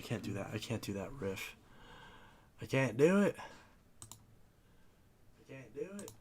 can't do that. I can't do that riff. I can't do it. I can't do it.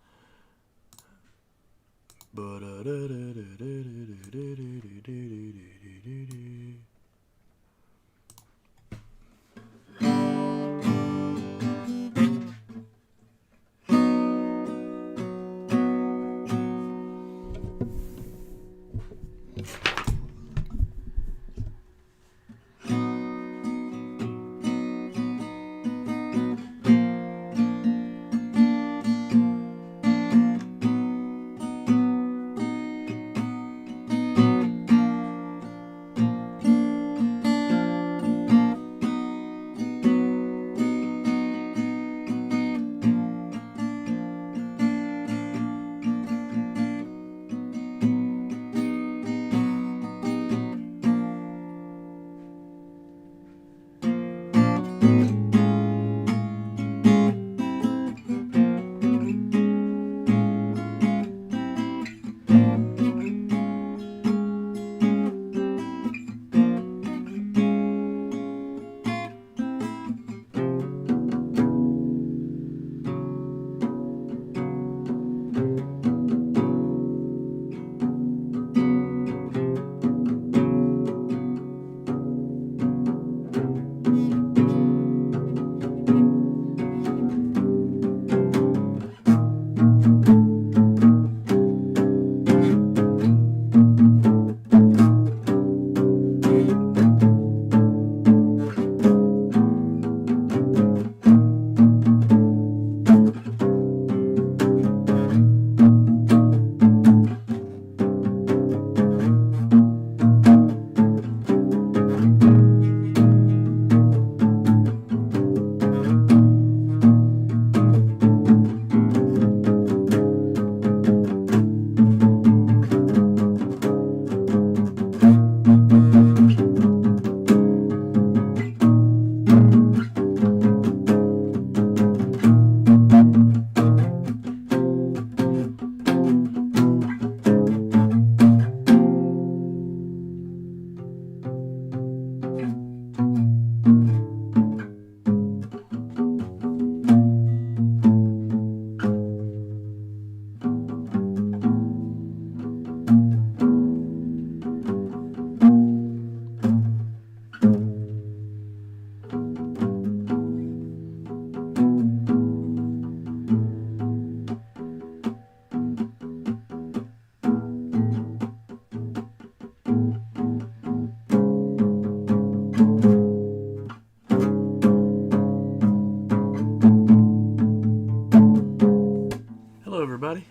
Hello, everybody.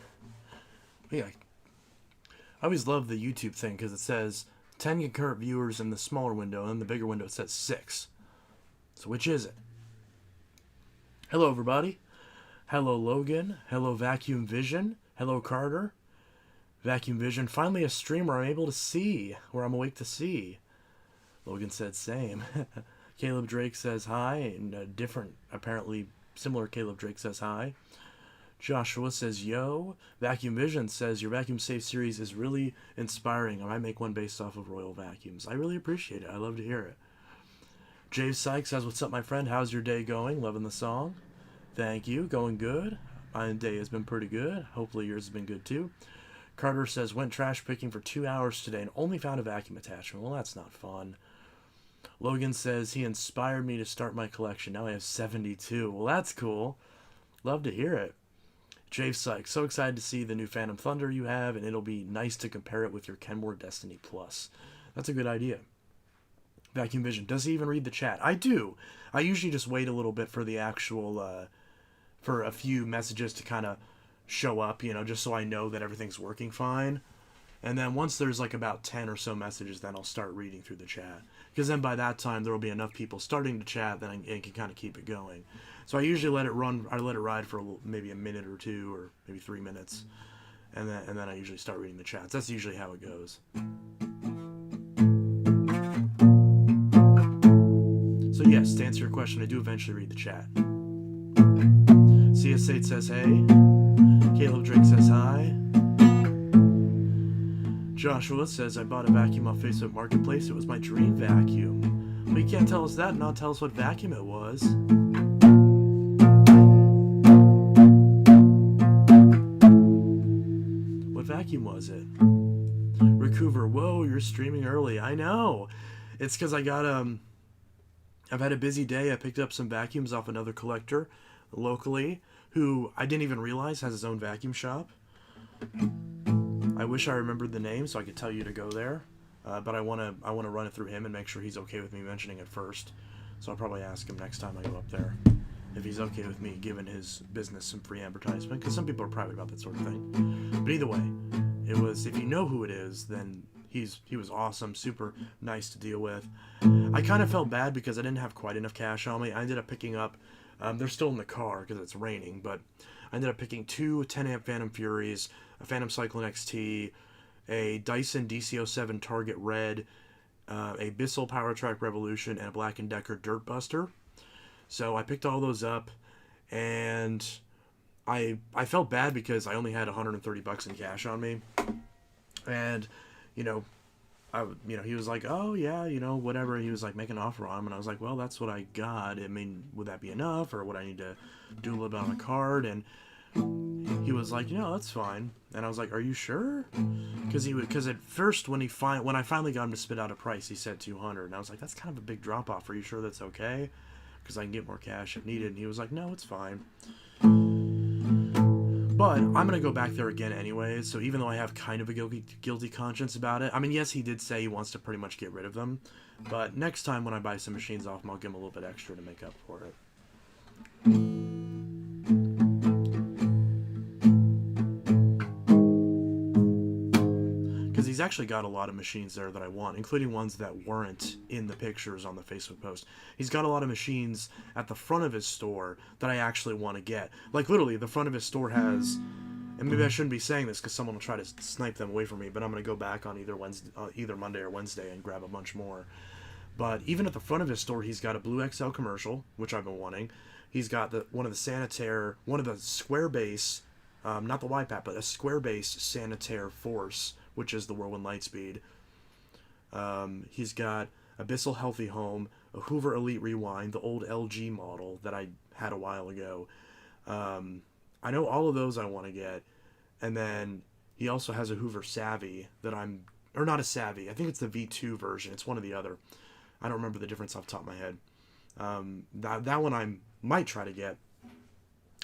Yeah, I always love the YouTube thing because it says 10 concurrent viewers in the smaller window, and in the bigger window it says 6. So which is it? Hello, everybody. Hello, Logan. Hello, Vacuum Vision. Hello, Carter. Vacuum Vision. Finally a streamer I'm able to see, where I'm awake to see. Logan said same. Caleb Drake says hi, and a different, apparently similar Caleb Drake says hi. Joshua says, yo. Vacuum Vision says, your vacuum safe series is really inspiring. I might make one based off of Royal Vacuums. I really appreciate it. I love to hear it. Jave Sykes says, what's up, my friend? How's your day going? Loving the song. Thank you. Going good. My day has been pretty good. Hopefully yours has been good too. Carter says, went trash picking for 2 hours today and only found a vacuum attachment. Well, that's not fun. Logan says, he inspired me to start my collection. Now I have 72. Well, that's cool. Love to hear it. Jave Sykes, so excited to see the new Phantom Thunder you have, and it'll be nice to compare it with your Kenmore Destiny Plus. That's a good idea. Vacuum Vision, does he even read the chat? I do. I usually just wait a little bit for the actual, for a few messages to kind of show up, you know, just so I know that everything's working fine. And then once there's like about 10 or so messages, then I'll start reading through the chat. Because then by that time, there will be enough people starting to chat that I can kind of keep it going. So I usually let it run, I let it ride for maybe a minute or two, or maybe 3 minutes. And then I usually start reading the chats. That's usually how it goes. So yes, to answer your question, I do eventually read the chat. CS8 says hey. Caleb Drake says hi. Joshua says, I bought a vacuum off Facebook Marketplace. It was my dream vacuum. Well, you can't tell us that and not tell us what vacuum it was. What vacuum was it? Recouver, whoa, you're streaming early. I know. It's because I've had a busy day. I picked up some vacuums off another collector locally who I didn't even realize has his own vacuum shop. I wish I remembered the name so I could tell you to go there. But I want to run it through him and make sure he's okay with me mentioning it first. So I'll probably ask him next time I go up there if he's okay with me giving his business some free advertisement, because some people are private about that sort of thing. But either way, it was, if you know who it is, then he was awesome, super nice to deal with. I kind of felt bad because I didn't have quite enough cash on me. I ended up picking up, they're still in the car because it's raining, but I ended up picking two 10 amp Phantom Furies, a Phantom Cyclone XT, a Dyson DC07 Target Red, a Bissell PowerTrack Revolution, and a Black & Decker Dirt Buster. So I picked all those up, and I felt bad because I only had $130 in cash on me, and he was like, oh yeah, whatever. He was like making an offer on them, and I was like, well, that's what I got. I mean, would that be enough, or would I need to do a little bit on the card? And he was like, that's fine. And I was like, are you sure? Because at first when I finally got him to spit out a price, he said 200, and I was like, that's kind of a big drop off. Are you sure that's okay? Because I can get more cash if needed. And he was like, no, it's fine. But I'm going to go back there again anyways, so even though I have kind of a guilty conscience about it, I mean, yes, he did say he wants to pretty much get rid of them, but next time when I buy some machines off him, I'll give him a little bit extra to make up for it. Because he's actually got a lot of machines there that I want, including ones that weren't in the pictures on the Facebook post. He's got a lot of machines at the front of his store that I actually want to get. Like, literally, the front of his store has, and maybe I shouldn't be saying this because someone will try to snipe them away from me, but I'm going to go back on either Monday or Wednesday and grab a bunch more. But even at the front of his store, he's got a Blue XL commercial, which I've been wanting. He's got one of the square base, not the YPAP, but a square base Sanitaire Force, which is the Whirlwind Lightspeed. He's got a Bissell Healthy Home, a Hoover Elite Rewind, the old LG model that I had a while ago. I know all of those I want to get. And then he also has a Hoover Savvy or not a Savvy, I think it's the V2 version. It's one or the other. I don't remember the difference off the top of my head. That one I might try to get.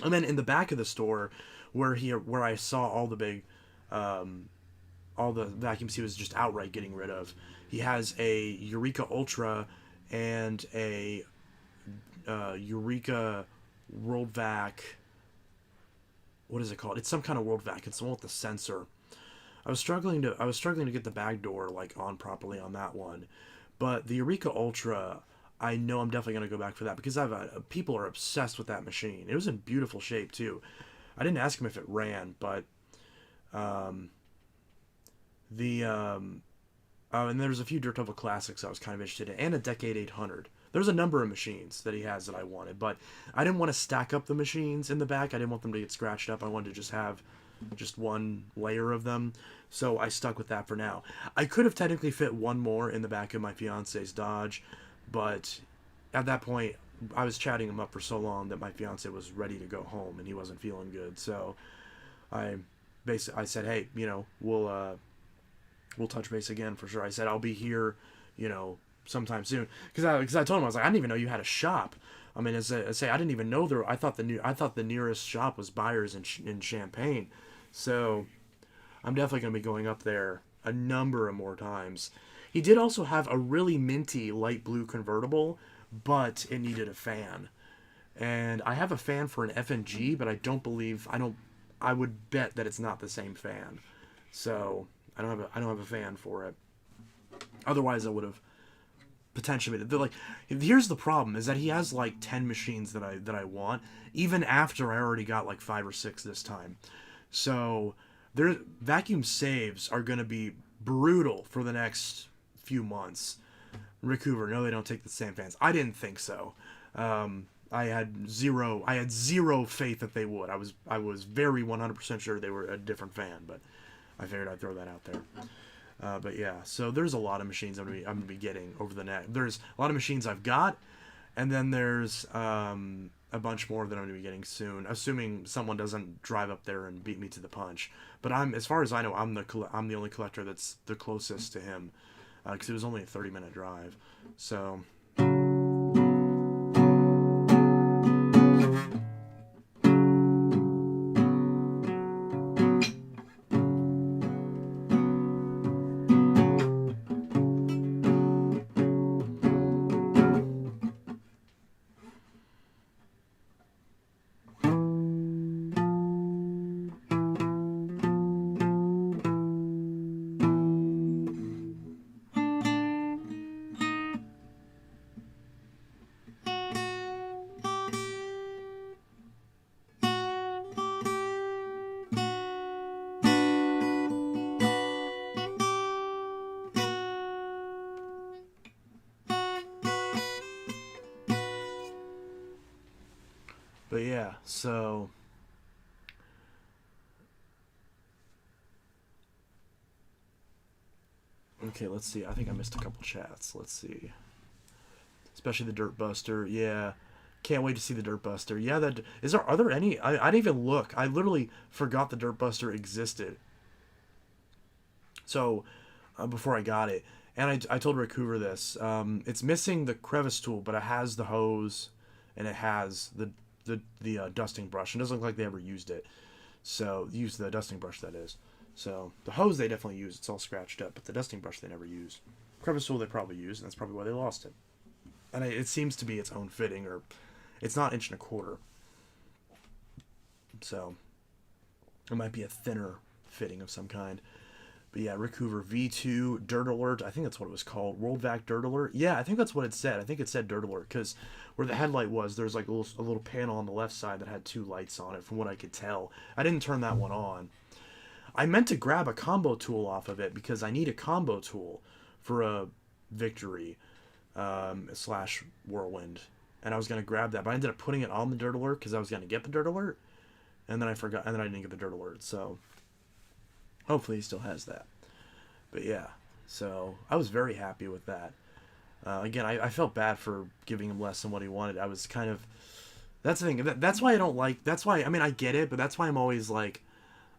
And then in the back of the store, where I saw all the big, all the vacuums he was just outright getting rid of, he has a Eureka Ultra and a Eureka World Vac. What is it called? It's some kind of World Vac. It's the one with the sensor. I was struggling to get the bag door on properly on that one, but the Eureka Ultra, I know I'm definitely going to go back for that because people are obsessed with that machine. It was in beautiful shape too. I didn't ask him if it ran, but and there's a few Dirt Oval Classics I was kind of interested in, and a Decade 800. There's a number of machines that he has that I wanted, but I didn't want to stack up the machines in the back. I didn't want them to get scratched up. I wanted to just have one layer of them, so I stuck with that for now. I could have technically fit one more in the back of my fiance's Dodge, but at that point, I was chatting him up for so long that my fiance was ready to go home, and he wasn't feeling good, so I said, hey, we'll touch base again for sure. I said, I'll be here, sometime soon. Because I told him, I was like, I didn't even know you had a shop. I mean, I didn't even know I thought the nearest shop was Byers in Champaign. So I'm definitely going to be going up there a number of more times. He did also have a really minty light blue convertible, but it needed a fan. And I have a fan for an FNG, but I would bet that it's not the same fan. So I don't have a fan for it. Otherwise, I would have potentially made it. Here's the problem: is that he has 10 machines that I want, even after I already got 5 or 6 this time. So their vacuum saves are going to be brutal for the next few months. Rick Hoover, no, they don't take the same fans. I didn't think so. I had zero faith that they would. I was very 100% sure they were a different fan, but I figured I'd throw that out there. But yeah, so there's a lot of machines I'm gonna be getting over the next. There's a lot of machines I've got, and then there's a bunch more that I'm gonna be getting soon, assuming someone doesn't drive up there and beat me to the punch. But as far as I know, I'm the only collector that's the closest to him, because it was only a 30-minute drive. So but yeah, so okay, let's see. I think I missed a couple chats. Let's see. Especially the Dirt Buster. Yeah. Can't wait to see the Dirt Buster. Yeah, that is there. Are there any? I didn't even look. I literally forgot the Dirt Buster existed. So before I got it, and I told Rick Hoover this. It's missing the crevice tool, but it has the hose, and it has the dusting brush. It doesn't look like they ever used it. So use the dusting brush, that is. So the hose they definitely use. It's all scratched up, but the dusting brush they never used. Crevice tool they probably used, and that's probably why they lost it. And it seems to be its own fitting, or it's not 1.25 inches. So it might be a thinner fitting of some kind. But yeah, Rick Hoover V2 Dirt Alert. I think that's what it was called. World Vac Dirt Alert. Yeah, I think that's what it said. I think it said Dirt Alert because where the headlight was, there's like a little panel on the left side that had two lights on it, from what I could tell. I didn't turn that one on. I meant to grab a combo tool off of it because I need a combo tool for a Victory slash Whirlwind. And I was going to grab that, but I ended up putting it on the Dirt Alert because I was going to get the Dirt Alert. And then I forgot, and then I didn't get the Dirt Alert. So hopefully he still has that. But yeah, so I was very happy with that. Again, I felt bad for giving him less than what he wanted. I was kind of... That's the thing. That's why I don't like... That's why... I mean, I get it, but that's why I'm always like...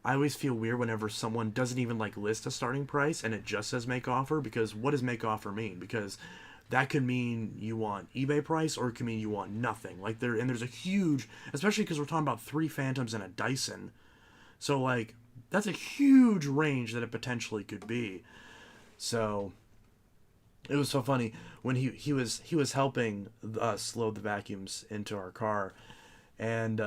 I always feel weird whenever someone doesn't even like list a starting price and it just says make offer, because what does make offer mean? Because that could mean you want eBay price, or it could mean you want nothing. Like there's a huge... Especially because we're talking about 3 Phantoms and a Dyson. So like... That's a huge range that it potentially could be. So it was so funny when he was helping us load the vacuums into our car, and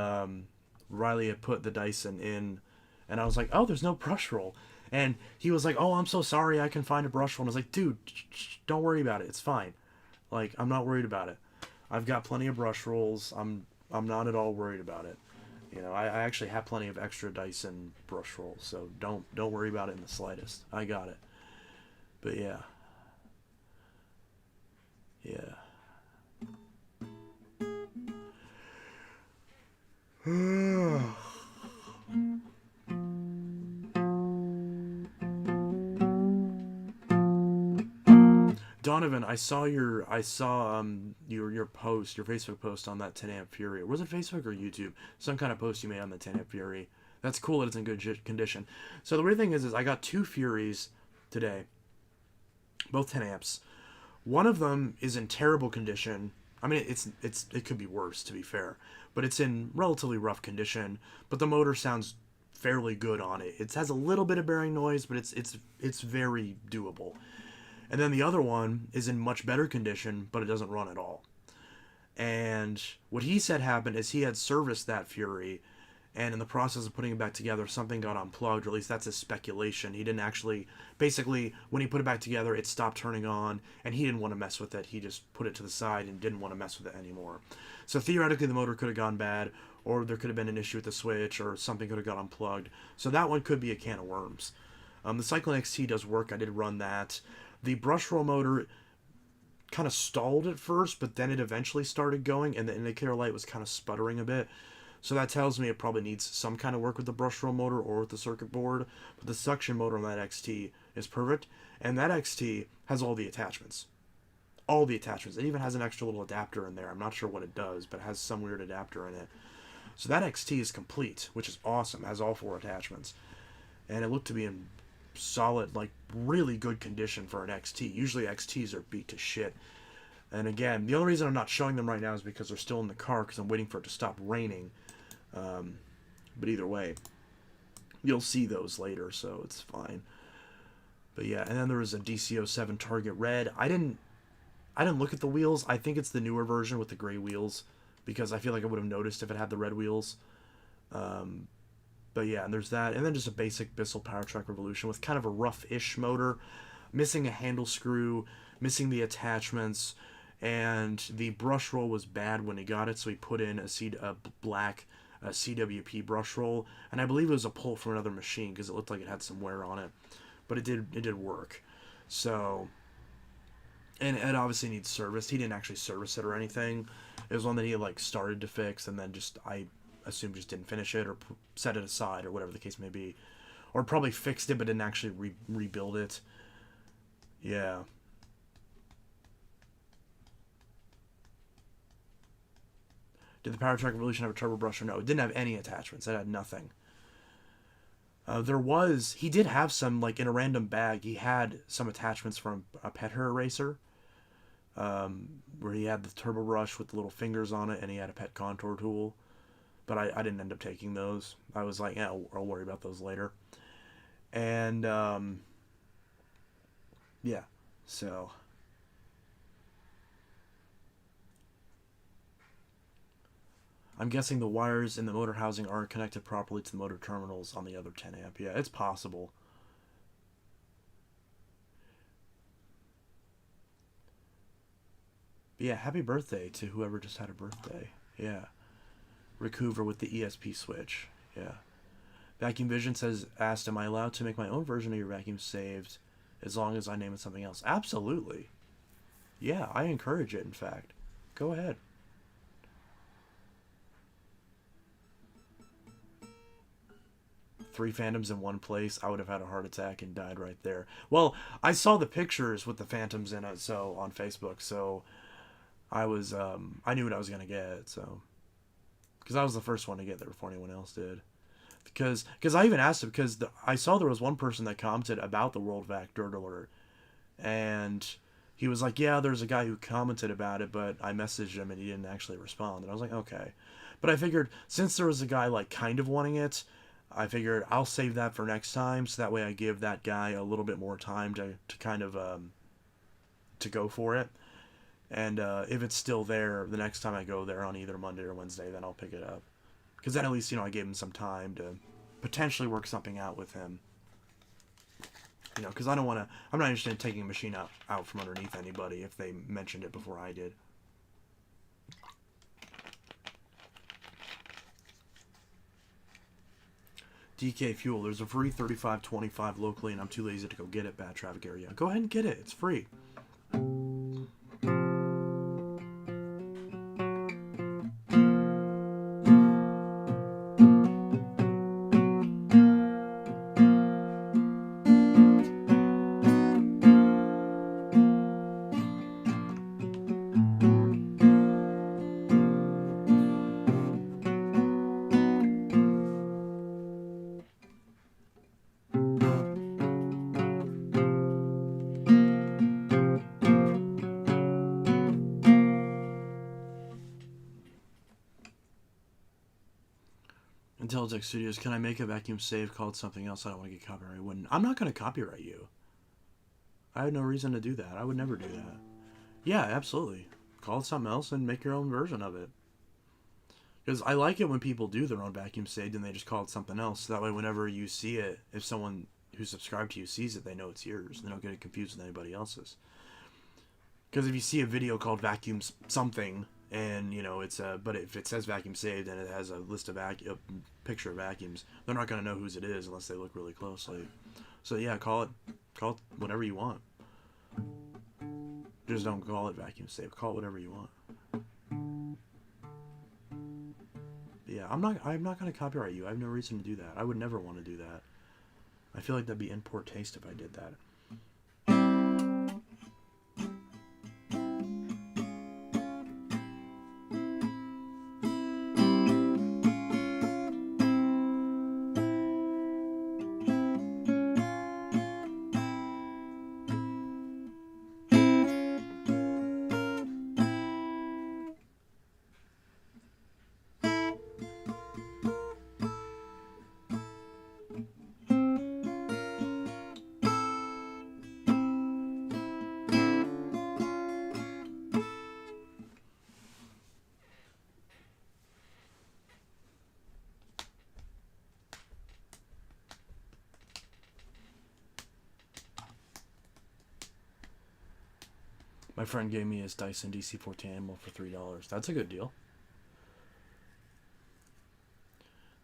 Riley had put the Dyson in, and I was like, oh, there's no brush roll. And he was like, oh, I'm so sorry, I can find a brush roll. And I was like, dude, don't worry about it. It's fine. Like, I'm not worried about it. I've got plenty of brush rolls. I'm not at all worried about it. You know, I actually have plenty of extra Dyson brush rolls, so don't worry about it in the slightest. I got it. But yeah. Yeah. Donovan, I saw your post, your Facebook post on that 10 amp Fury. Was it Facebook or YouTube? Some kind of post you made on the 10 amp Fury. That's cool that it's in good condition. So the weird thing is I got 2 Furies today, both 10 amps. One of them is in terrible condition. I mean, it could be worse, to be fair, but it's in relatively rough condition. But the motor sounds fairly good on it. It has a little bit of bearing noise, but it's very doable. And then the other one is in much better condition, but it doesn't run at all. And what he said happened is he had serviced that Fury, and in the process of putting it back together, something got unplugged, or at least that's his speculation. He didn't actually... Basically, when he put it back together, it stopped turning on, and he didn't want to mess with it. He just put it to the side and didn't want to mess with it anymore. So theoretically, the motor could have gone bad, or there could have been an issue with the switch, or something could have got unplugged. So that one could be a can of worms. The Cyclone XT does work. I did run that. The brush roll motor kind of stalled at first, but then it eventually started going, and the indicator light was kind of sputtering a bit. So that tells me it probably needs some kind of work with the brush roll motor or with the circuit board. But the suction motor on that XT is perfect. And that XT has all the attachments. All the attachments. It even has an extra little adapter in there. I'm not sure what it does, but it has some weird adapter in it. So that XT is complete, which is awesome. It has all 4 attachments. And it looked to be in solid, like, really good condition for an XT. Usually XTs are beat to shit. And again, the only reason I'm not showing them right now is because they're still in the car because I'm waiting for it to stop raining. But either way, you'll see those later, so it's fine. But yeah, and then there was a DC07 Target Red. I didn't look at the wheels. I think it's the newer version with the gray wheels, because I feel like I would have noticed if it had the red wheels. But yeah, and there's that. And then just a basic Bissell Powertrack Revolution with kind of a rough-ish motor, missing a handle screw, missing the attachments, and the brush roll was bad when he got it, so he put in a black CWP brush roll, and I believe it was a pull from another machine because it looked like it had some wear on it, but it did work. So, and it obviously needs service. He didn't actually service it or anything. It was one that he like started to fix, and then just I assume just didn't finish it or set it aside or whatever the case may be, or probably fixed it but didn't actually rebuild it. Yeah. Did the Powertrack Revolution have a turbo brusher? No, it didn't have any attachments. It had nothing. He did have some, like, in a random bag, he had some attachments from a pet hair eraser, where he had the turbo brush with the little fingers on it, and he had a pet contour tool. But I didn't end up taking those. I was like, yeah, I'll worry about those later. And, yeah, so... I'm guessing the wires in the motor housing aren't connected properly to the motor terminals on the other 10 amp. Yeah, it's possible. But yeah, happy birthday to whoever just had a birthday. Yeah. Rick Hoover with the ESP switch. Yeah. Vacuum Vision asked, am I allowed to make my own version of your vacuum saved as long as I name it something else? Absolutely. Yeah, I encourage it, in fact. Go ahead. 3 Phantoms in one place, I would have had a heart attack and died right there. Well, I saw the pictures with the Phantoms in it, so on Facebook, so I was, I knew what I was going to get, so. Because I was the first one to get there before anyone else did. Because I even asked him, because I saw there was one person that commented about the World Vac Dirt Alert, and he was like, yeah, there's a guy who commented about it, but I messaged him and he didn't actually respond. And I was like, okay. But I figured, since there was a guy, like, kind of wanting it, I figured I'll save that for next time, so that way I give that guy a little bit more time to kind of, to go for it. And if it's still there, the next time I go there on either Monday or Wednesday, then I'll pick it up. Because then at least, I gave him some time to potentially work something out with him. Because I'm not interested in taking a machine out from underneath anybody if they mentioned it before I did. DK Fuel, there's a free 3525 locally, and I'm too lazy to go get it, bad traffic area. Go ahead and get it. It's free. Intelitech Studios, can I make a vacuum save called something else? I don't want to get copyright. I'm not going to copyright you. I had no reason to do that. I would never do that. Yeah, absolutely. Call it something else and make your own version of it. Because I like it when people do their own vacuum saved and they just call it something else. So that way whenever you see it, if someone who's subscribed to you sees it, they know it's yours. They don't get it confused with anybody else's. Because if you see a video called vacuum something, and but if it says vacuum saved and it has a list of a picture of vacuums, they're not going to know whose it is unless they look really closely. So yeah, call it whatever you want. Just don't call it vacuum saved. Call it whatever you want. yeah, I'm not gonna copyright you. I have no reason to do that. I would never want to do that. I feel like that'd be in poor taste if I did that. My friend gave me his Dyson DC-14 animal for $3. That's a good deal.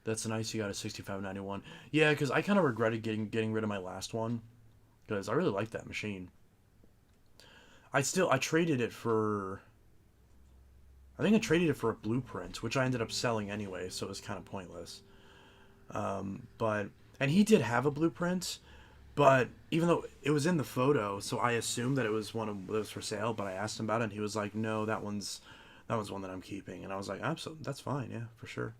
That's nice. You got a 6591. Yeah, because I kind of regretted getting rid of my last one because I really liked that machine. I traded it for. I think I traded it for a blueprint, which I ended up selling anyway, so it was kind of pointless. But and he did have a blueprint, but even though it was in the photo, so I assumed that it was one of those for sale. But I asked him about it, and he was like, "No, that one's one that I'm keeping." And I was like, "Absolutely, that's fine, yeah, for sure."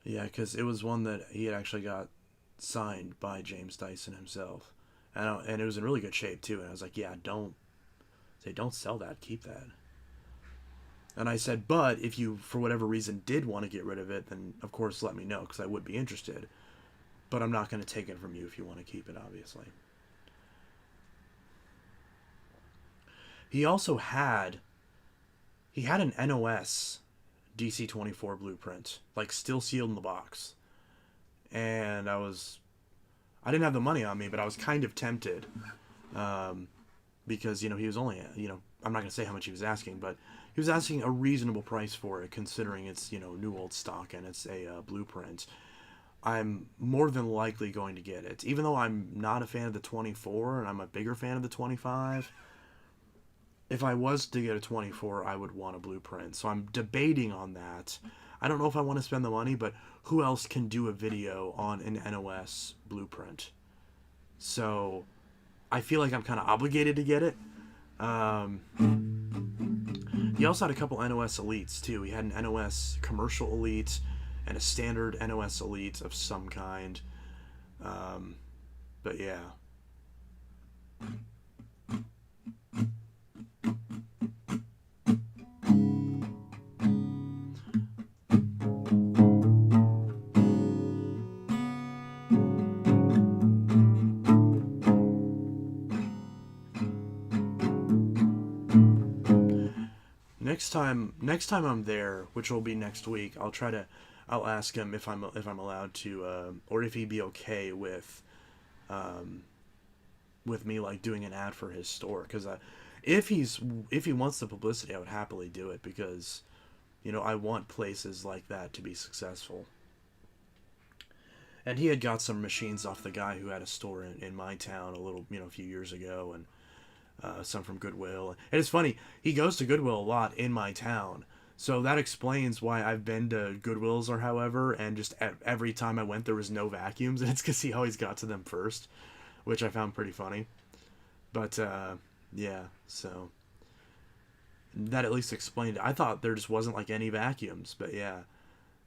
Yeah, because it was one that he had actually got signed by James Dyson himself, and it was in really good shape too. And I was like, "Yeah, don't sell that, keep that." And I said, "But if you, for whatever reason, did want to get rid of it, then of course let me know because I would be interested. But I'm not going to take it from you if you want to keep it, obviously." He also had an NOS DC-24 blueprint, like still sealed in the box, and I didn't have the money on me, but I was kind of tempted, um, because he was only I'm not gonna say how much he was asking, but he was asking a reasonable price for it considering it's new old stock and it's a blueprint. I'm more than likely going to get it, even though I'm not a fan of the 24 and I'm a bigger fan of the 25. If I was to get a 24, I would want a blueprint. So I'm debating on that. I don't know if I want to spend the money, but who else can do a video on an NOS blueprint? So I feel like I'm kind of obligated to get it. Um, he also had a couple NOS elites too. He had an NOS commercial elite and a standard NOS elite of some kind. Um, but yeah. Next time I'm there, which will be next week, I'll ask him if I'm allowed to, or if he'd be okay um, with me like doing an ad for his store. Because if he wants the publicity, I would happily do it because I want places like that to be successful. And he had got some machines off the guy who had a store in my town a few years ago, and some from Goodwill. And it's funny, he goes to Goodwill a lot in my town. So that explains why I've been to Goodwills or however, and just every time I went, there was no vacuums. And it's because he always got to them first, which I found pretty funny. But, yeah, so that at least explained it. I thought there just wasn't like any vacuums, but yeah.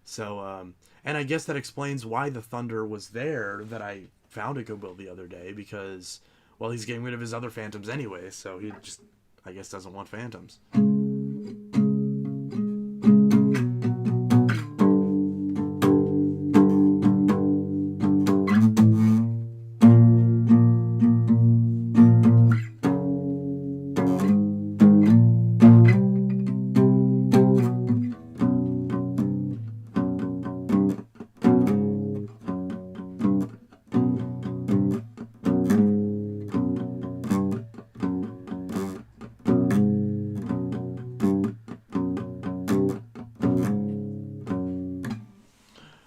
So, and I guess that explains why the Thunder was there that I found at Goodwill the other day because, well, he's getting rid of his other Phantoms anyway, so he just, I guess, doesn't want Phantoms.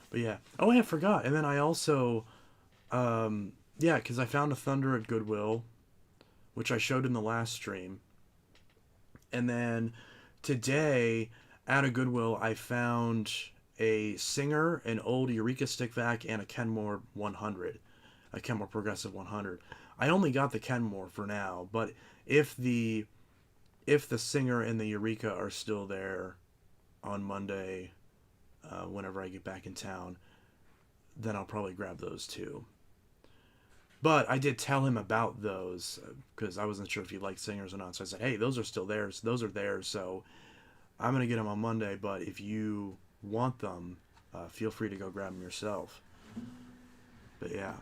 But yeah. Oh, I forgot. And then I also, yeah, because I found a Thunder at Goodwill, which I showed in the last stream. And then today at a Goodwill, I found a Singer, an old Eureka stick vac, and a Kenmore 100, a Kenmore Progressive 100. I only got the Kenmore for now, but if the Singer and the Eureka are still there on Monday, whenever I get back in town, then I'll probably grab those too. But I did tell him about those because I wasn't sure if he liked Singers or not. So I said, hey, those are still theirs. Those are theirs. So I'm going to get them on Monday. But if you want them, feel free to go grab them yourself. But yeah.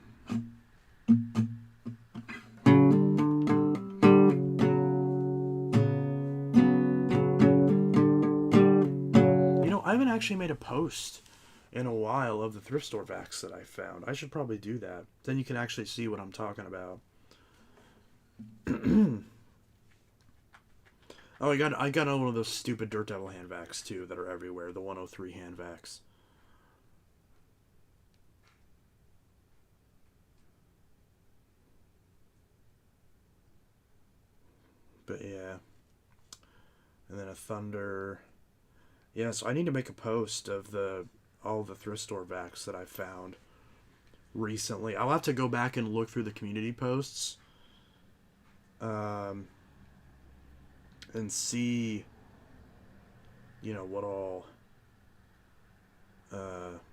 I haven't actually made a post in a while of the thrift store vacs that I found. I should probably do that. Then you can actually see what I'm talking about. Oh, I got one of those stupid Dirt Devil hand vacs too that are everywhere. The 103 hand vacs. But yeah. And then a Thunder. Yeah, so I need to make a post of all the thrift store vacs that I found recently. I'll have to go back and look through the community posts and see, what all,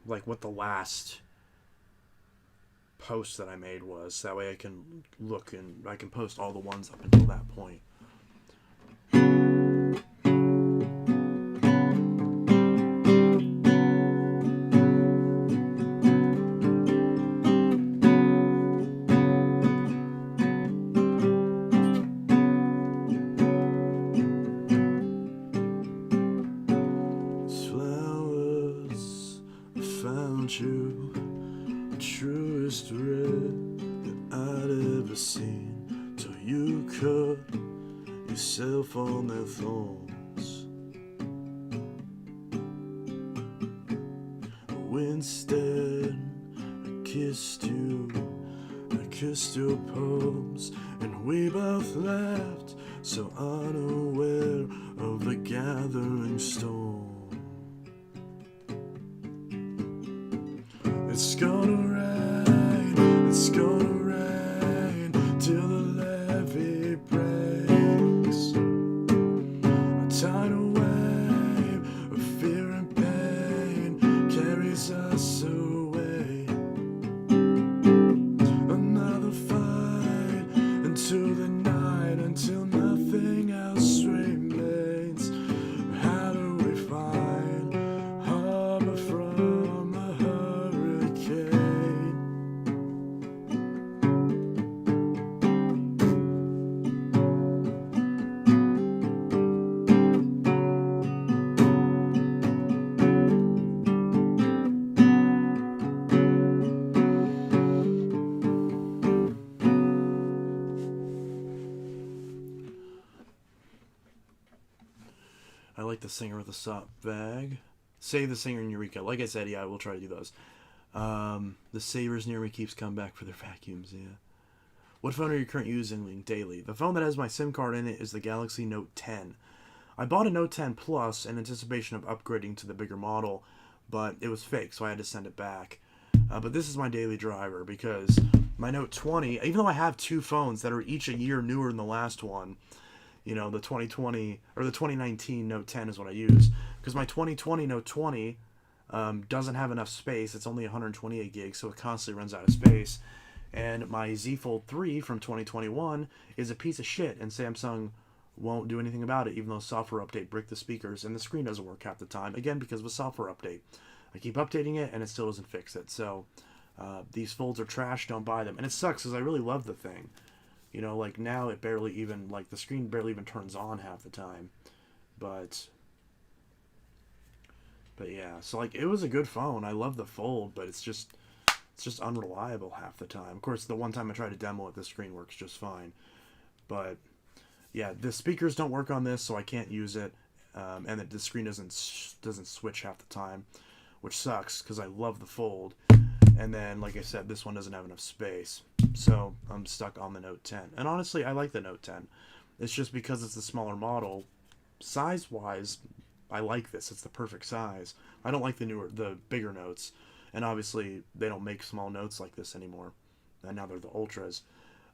like what the last post that I made was. That way I can look and I can post all the ones up until that point. You, the truest red that I'd ever seen, till you cut yourself on their thorns. Instead, I kissed your palms, and we both laughed, so unaware of the gathering storm. It's gonna rain till the levee breaks. A tidal wave of fear and pain carries us away. Another fight into the night until nothing else remains. How do we find harbor from the hurricane? I like the Singer with a sock bag. Save the Singer and Eureka. Like I said, yeah, I will try to do those. The Savers near me keeps coming back for their vacuums, yeah. What phone are you currently using daily? The phone that has my SIM card in it is the Galaxy Note 10. I bought a Note 10 Plus in anticipation of upgrading to the bigger model, but it was fake, so I had to send it back. But this is my daily driver because my Note 20, even though I have two phones that are each a year newer than the last one, the 2020 or the 2019 Note 10 is what I use, because my 2020 Note 20 doesn't have enough space. It's only 128 gigs, so it constantly runs out of space. And my Z Fold 3 from 2021 is a piece of shit, and Samsung won't do anything about it, even though software update bricked the speakers, and the screen doesn't work half the time, again, because of a software update. I keep updating it, and it still doesn't fix it. So these folds are trash, don't buy them. And it sucks, because I really love the thing. Like now it barely even, like the screen barely even turns on half the time. But yeah, so like it was a good phone. I love the Fold, but it's just unreliable half the time. Of course, the one time I tried to demo it, the screen works just fine. But yeah, the speakers don't work on this, so I can't use it, and the screen doesn't switch half the time, which sucks because I love the Fold. And then, like I said, this one doesn't have enough space, so I'm stuck on the Note 10. And honestly, I like the Note 10. It's just because it's the smaller model, size-wise, I like this. It's the perfect size. I don't like the bigger notes, and obviously they don't make small notes like this anymore. And now they're the ultras,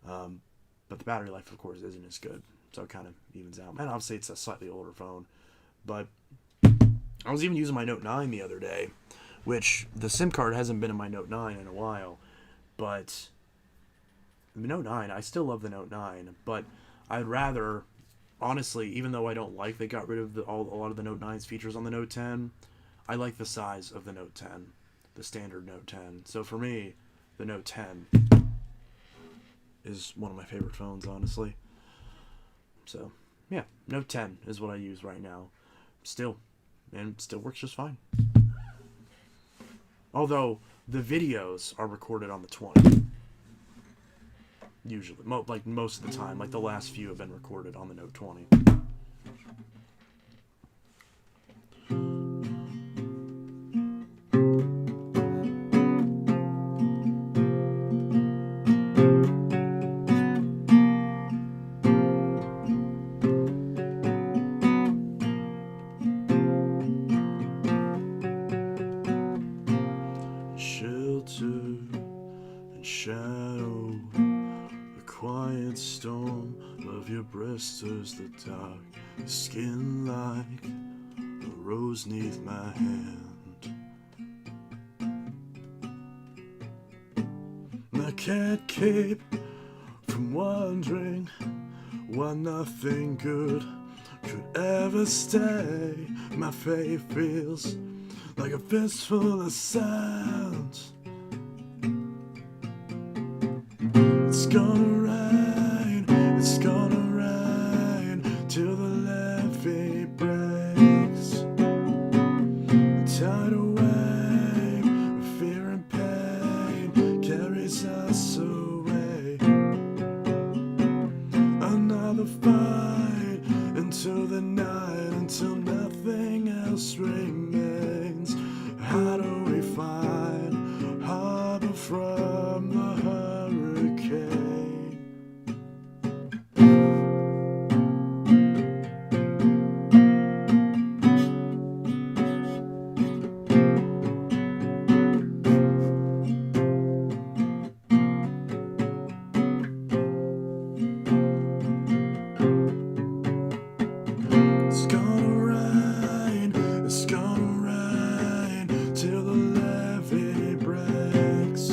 but the battery life, of course, isn't as good, so it kind of evens out. And obviously it's a slightly older phone, but I was even using my Note 9 the other day, which the SIM card hasn't been in my Note 9 in a while, but the Note 9, I still love the Note 9, but I'd rather, honestly, even though I don't like they got rid of a lot of the Note 9's features on the Note 10, I like the size of the Note 10, the standard Note 10. So for me, the Note 10 is one of my favorite phones, honestly. So, yeah, Note 10 is what I use right now. Still, and still works just fine. Although, the videos are recorded on the 20. Usually. Like, most of the time. Like, the last few have been recorded on the Note 20. Shelter and shadow, the quiet storm of your breast is the dark, your skin like a rose neath my hand. I can't keep from wondering why nothing good could ever stay. My faith feels like a fistful of sand. It's gonna rain till the levee breaks. A tidal wave of fear and pain carries us away. Another fight into the night until nothing else remains. How do we find harbor from the hurricane? It's gonna rain till the levee breaks.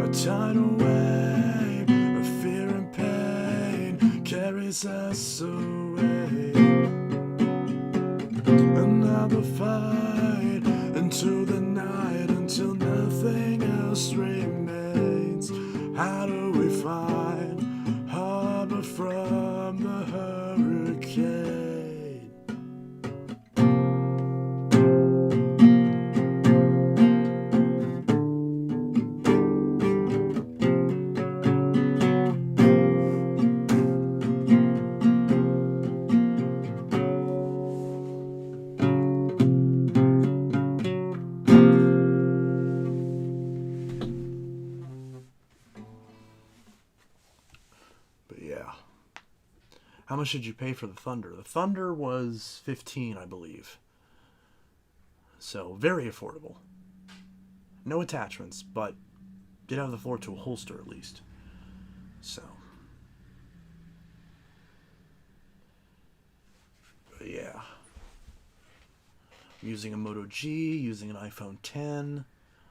A tidal wave of fear and pain carries us away. Another fight into the night until nothing else remains. How do we find harbor from the hurricane? But yeah. How much did you pay for the Thunder? The Thunder was $15, I believe. So, very affordable. No attachments, but did have the floor to a holster at least. So. But yeah. I'm using a Moto G, using an iPhone 10,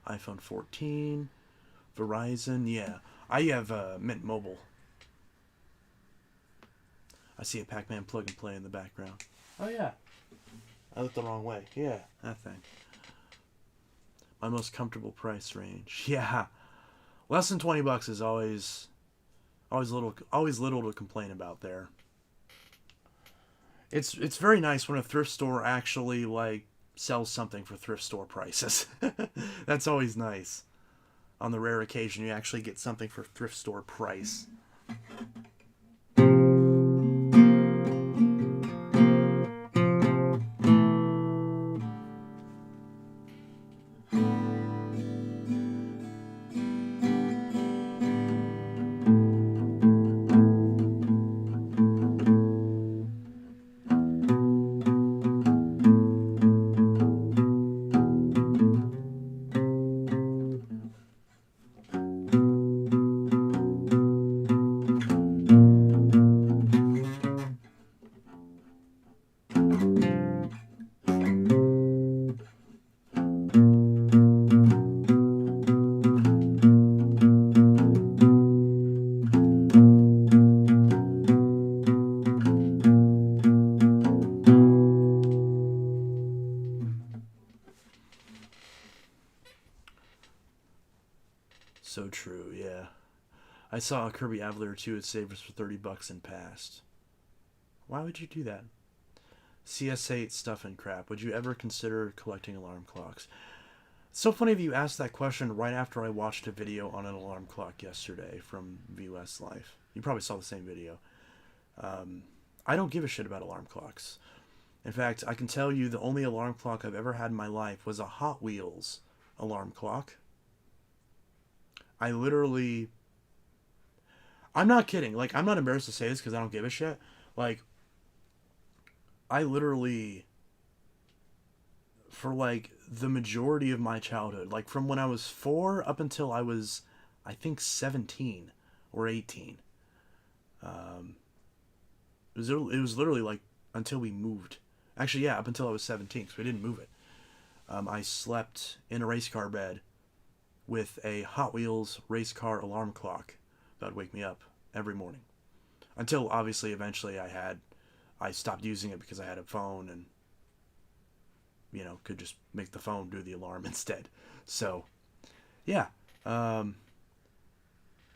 iPhone 14, Verizon. Yeah. I have Mint Mobile. I see a Pac-Man plug and play in the background. Oh, yeah. I looked the wrong way. Yeah, that thing. My most comfortable price range. Yeah. Less than $20 is always little to complain about there. It's very nice when a thrift store actually, like, sells something for thrift store prices. That's always nice. On the rare occasion you actually get something for thrift store price. I saw a Kirby Avatar 2 at Savers for $30 and passed. Why would you do that? CS8 stuff and crap. Would you ever consider collecting alarm clocks? It's so funny that you asked that question right after I watched a video on an alarm clock yesterday from VUS Life. You probably saw the same video. I don't give a shit about alarm clocks. In fact, I can tell you the only alarm clock I've ever had in my life was a Hot Wheels alarm clock. I'm not kidding. Like, I'm not embarrassed to say this because I don't give a shit. Like, I literally, for like the majority of my childhood, like from when I was 4 up until I was, I think, 17 or 18. It was literally like until we moved. Actually, yeah, up until I was 17, because we didn't move it. I slept in a race car bed with a Hot Wheels race car alarm clock that would wake me up every morning. Until, obviously, eventually I stopped using it because I had a phone and, could just make the phone do the alarm instead. So, yeah. So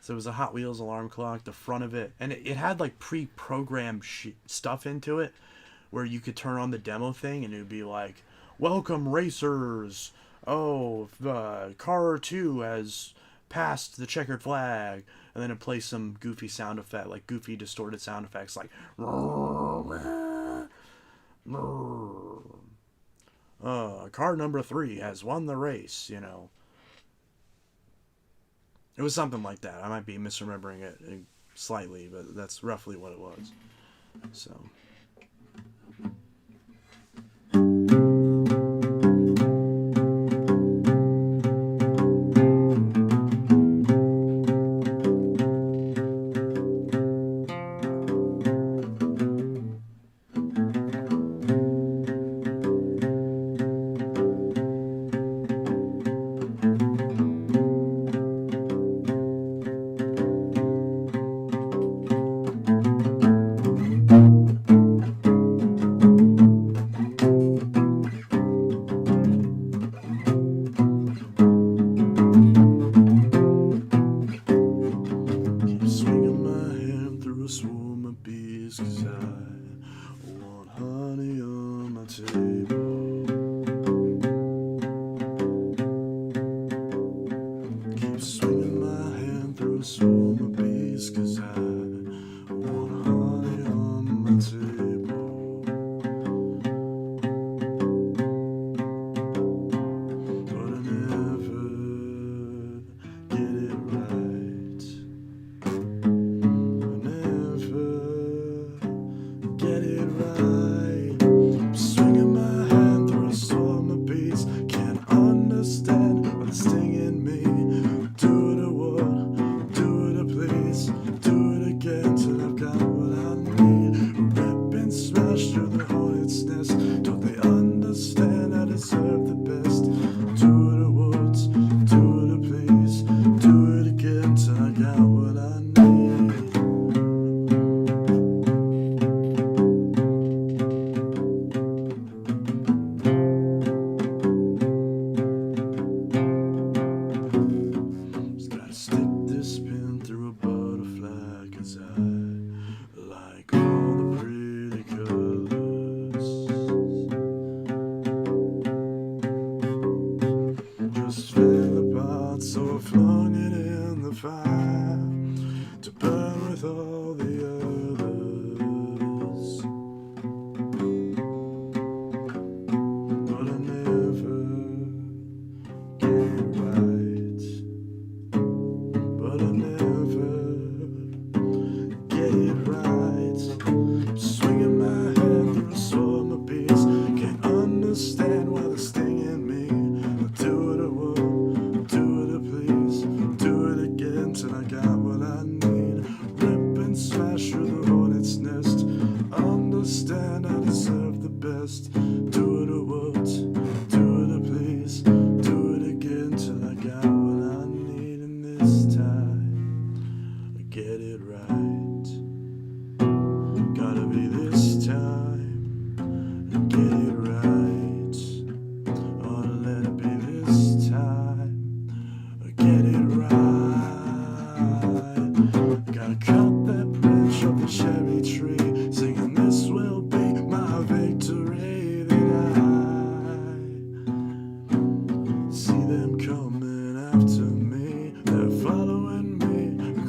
it was a Hot Wheels alarm clock, the front of it. And it had, like, pre-programmed stuff into it where you could turn on the demo thing and it would be like, welcome racers. Oh, car 2 has passed the checkered flag. And then it plays some goofy sound effect, like goofy distorted sound effects like car number 3 has won the race, It was something like that. I might be misremembering it slightly, but that's roughly what it was. So...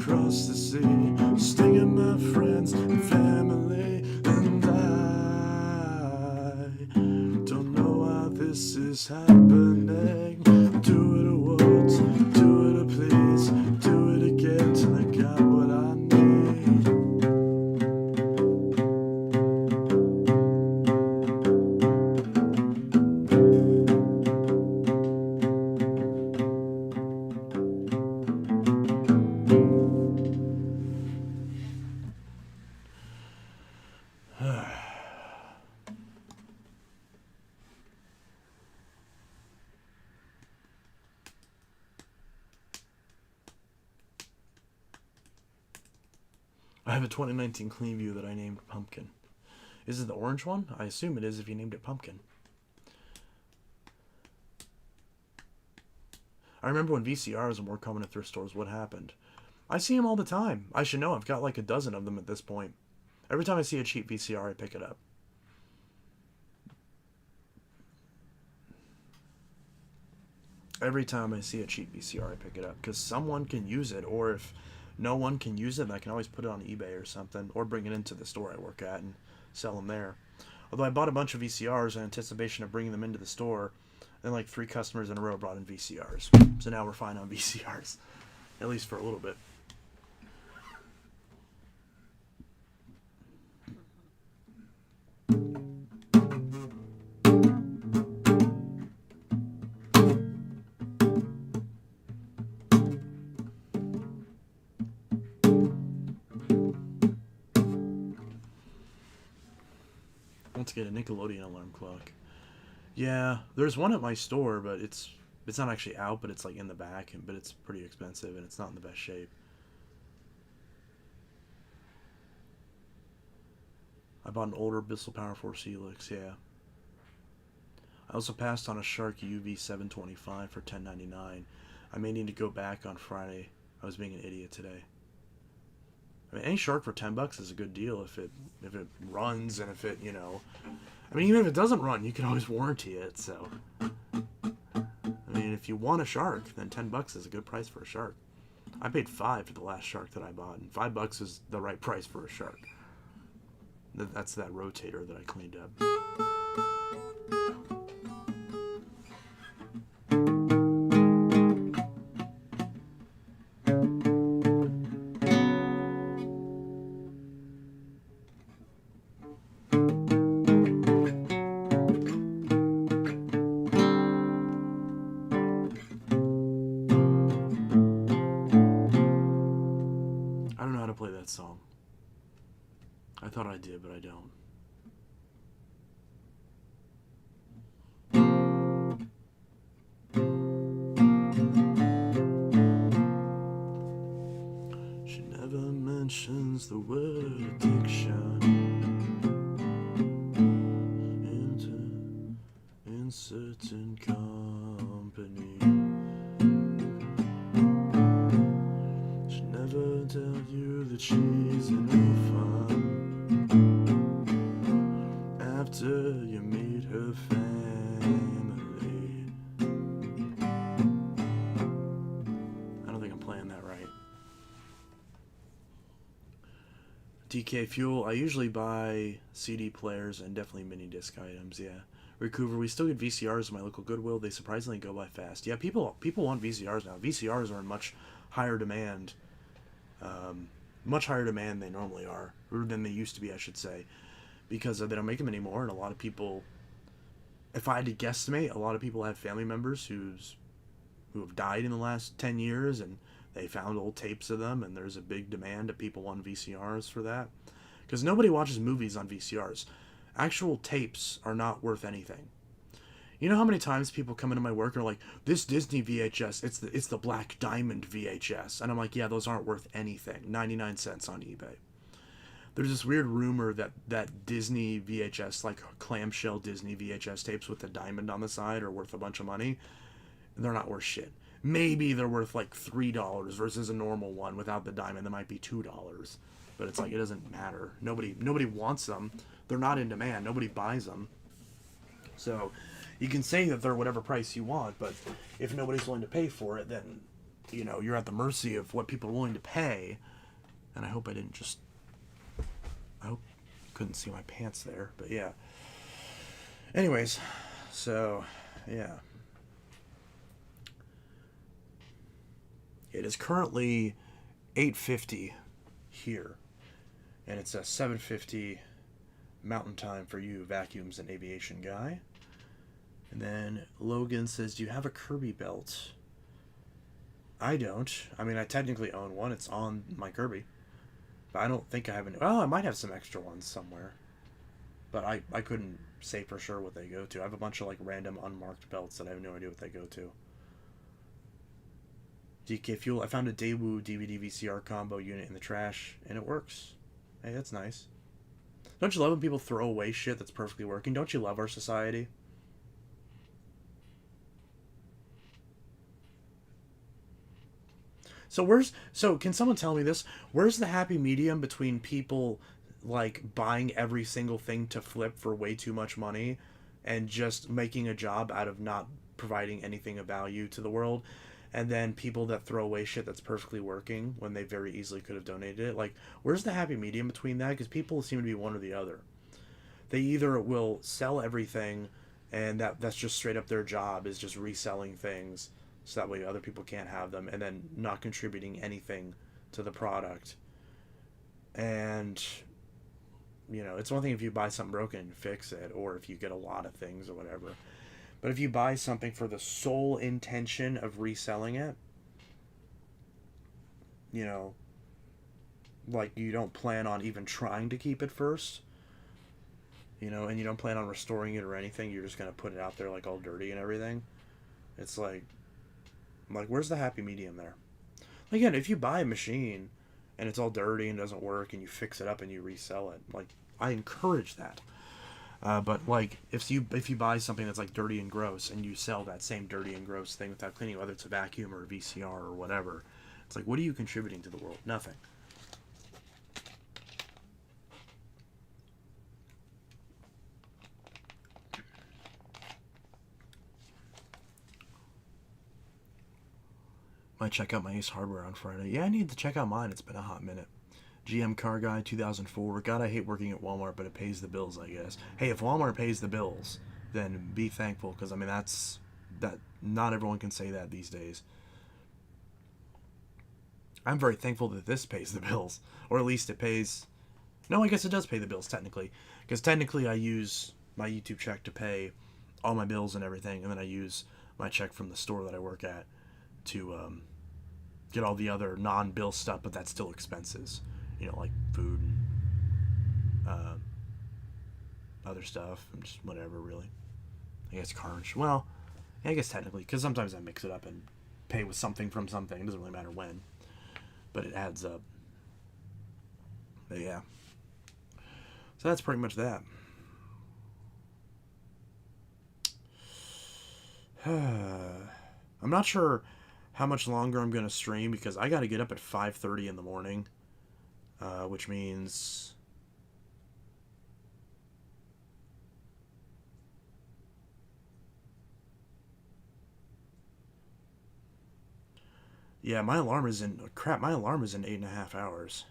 across the sea, stinging my friends and family, and I don't know why this is happening. Do it or what? Do it or please? Do it again till I got what I need. I have a 2019 Clean View that I named Pumpkin. Is it the orange one? I assume it is if you named it Pumpkin. I remember when VCRs were more common at thrift stores, what happened? I see them all the time. I should know. I've got like a dozen of them at this point. Every time I see a cheap VCR, I pick it up. Every time I see a cheap VCR, I pick it up. Because someone can use it, or if no one can use it, then I can always put it on eBay or something, or bring it into the store I work at and sell them there. Although I bought a bunch of VCRs in anticipation of bringing them into the store, and like 3 customers in a row brought in VCRs. So now we're fine on VCRs, at least for a little bit. Let's get a Nickelodeon alarm clock. Yeah, there's one at my store, but it's not actually out, but it's like in the back, but it's pretty expensive and it's not in the best shape. I bought an older Bissell Power Force Helix, yeah. I also passed on a Shark UV 725 for $10.99. I may need to go back on Friday. I was being an idiot today. I mean, any Shark for $10 is a good deal if it runs and if it, you know. I mean, even if it doesn't run, you can always warranty it. So, I mean, if you want a Shark, then $10 is a good price for a Shark. I paid $5 for the last Shark that I bought, and $5 is the right price for a Shark. That's that rotator that I cleaned up. I don't know how to play that song. I thought I did, but I don't. She never mentions the word addiction in certain company. She never tell you that she's no fun after you meet her family. I don't think I'm playing that right. DK Fuel, I usually buy CD players and definitely mini disc items, yeah. Recouver, we still get VCRs in my local Goodwill. They surprisingly go by fast. Yeah, people want VCRs now. VCRs are in much higher demand. Much higher demand than they normally are. Or than they used to be, I should say. Because they don't make them anymore, and a lot of people, if I had to guesstimate, a lot of people have family members who have died in the last 10 years, and they found old tapes of them, and there's a big demand of people want VCRs for that. Because nobody watches movies on VCRs. Actual tapes are not worth anything. You know how many times people come into my work and are like, this Disney VHS, it's the Black Diamond VHS. And I'm like, yeah, those aren't worth anything. 99 cents on eBay. There's this weird rumor that Disney VHS, like clamshell Disney VHS tapes with the diamond on the side, are worth a bunch of money. They're not worth shit. Maybe they're worth like $3 versus a normal one without the diamond that might be $2. But it's like, it doesn't matter. Nobody wants them. They're not in demand. Nobody buys them. So you can say that they're whatever price you want, but if nobody's willing to pay for it, then you know, you're at the mercy of what people are willing to pay. And I hope I didn't just, I hope you couldn't see my pants there, but yeah. Anyways, so yeah. It is currently 8:50 here, and it's a 7:50 Mountain Time for you, vacuums and aviation guy. And then Logan says, "Do you have a Kirby belt?" I don't. I mean, I technically own one. It's on my Kirby, but I don't think I have any. Well, I might have some extra ones somewhere, but I couldn't say for sure what they go to. I have a bunch of like random unmarked belts that I have no idea what they go to. DK Fuel. I found a Daewoo DVD VCR combo unit in the trash, and it works. Hey, that's nice. Don't you love when people throw away shit that's perfectly working? Don't you love our society? So can someone tell me this? Where's the happy medium between people like buying every single thing to flip for way too much money and just making a job out of not providing anything of value to the world, and then people that throw away shit that's perfectly working when they very easily could have donated it? Like, where's the happy medium between that? Because people seem to be one or the other. They either will sell everything, and that's just straight up their job, is just reselling things so that way other people can't have them, and then not contributing anything to the product. And you know, it's one thing if you buy something broken and fix it, or if you get a lot of things or whatever. But if you buy something for the sole intention of reselling it, you know, like you don't plan on even trying to keep it first, you know, and you don't plan on restoring it or anything, you're just going to put it out there like all dirty and everything. It's like, where's the happy medium there? Again, if you buy a machine and it's all dirty and doesn't work and you fix it up and you resell it, like, I encourage that. But like, if you buy something that's like dirty and gross and you sell that same dirty and gross thing without cleaning, whether it's a vacuum or a VCR or whatever, it's like, what are you contributing to the world? Nothing. Might check out my Ace Hardware on Friday. Yeah, I need to check out mine. It's been a hot minute. GM Car Guy 2004. God, I hate working at Walmart, but it pays the bills, I guess. Hey, if Walmart pays the bills, then be thankful, because I mean that not everyone can say that these days. I'm very thankful that this pays the bills, or at least it pays. No, I guess it does pay the bills technically, because technically I use my YouTube check to pay all my bills and everything, and then I use my check from the store that I work at to get all the other non-bill stuff, but that's still expenses. You know, like food and other stuff, and just whatever, really. I guess car insurance. Well, I guess technically, because sometimes I mix it up and pay with something from something. It doesn't really matter when, but it adds up. But yeah. So that's pretty much that. I'm not sure how much longer I'm going to stream, because I got to get up at 5:30 in the morning, which means yeah, my alarm is in 8.5 hours,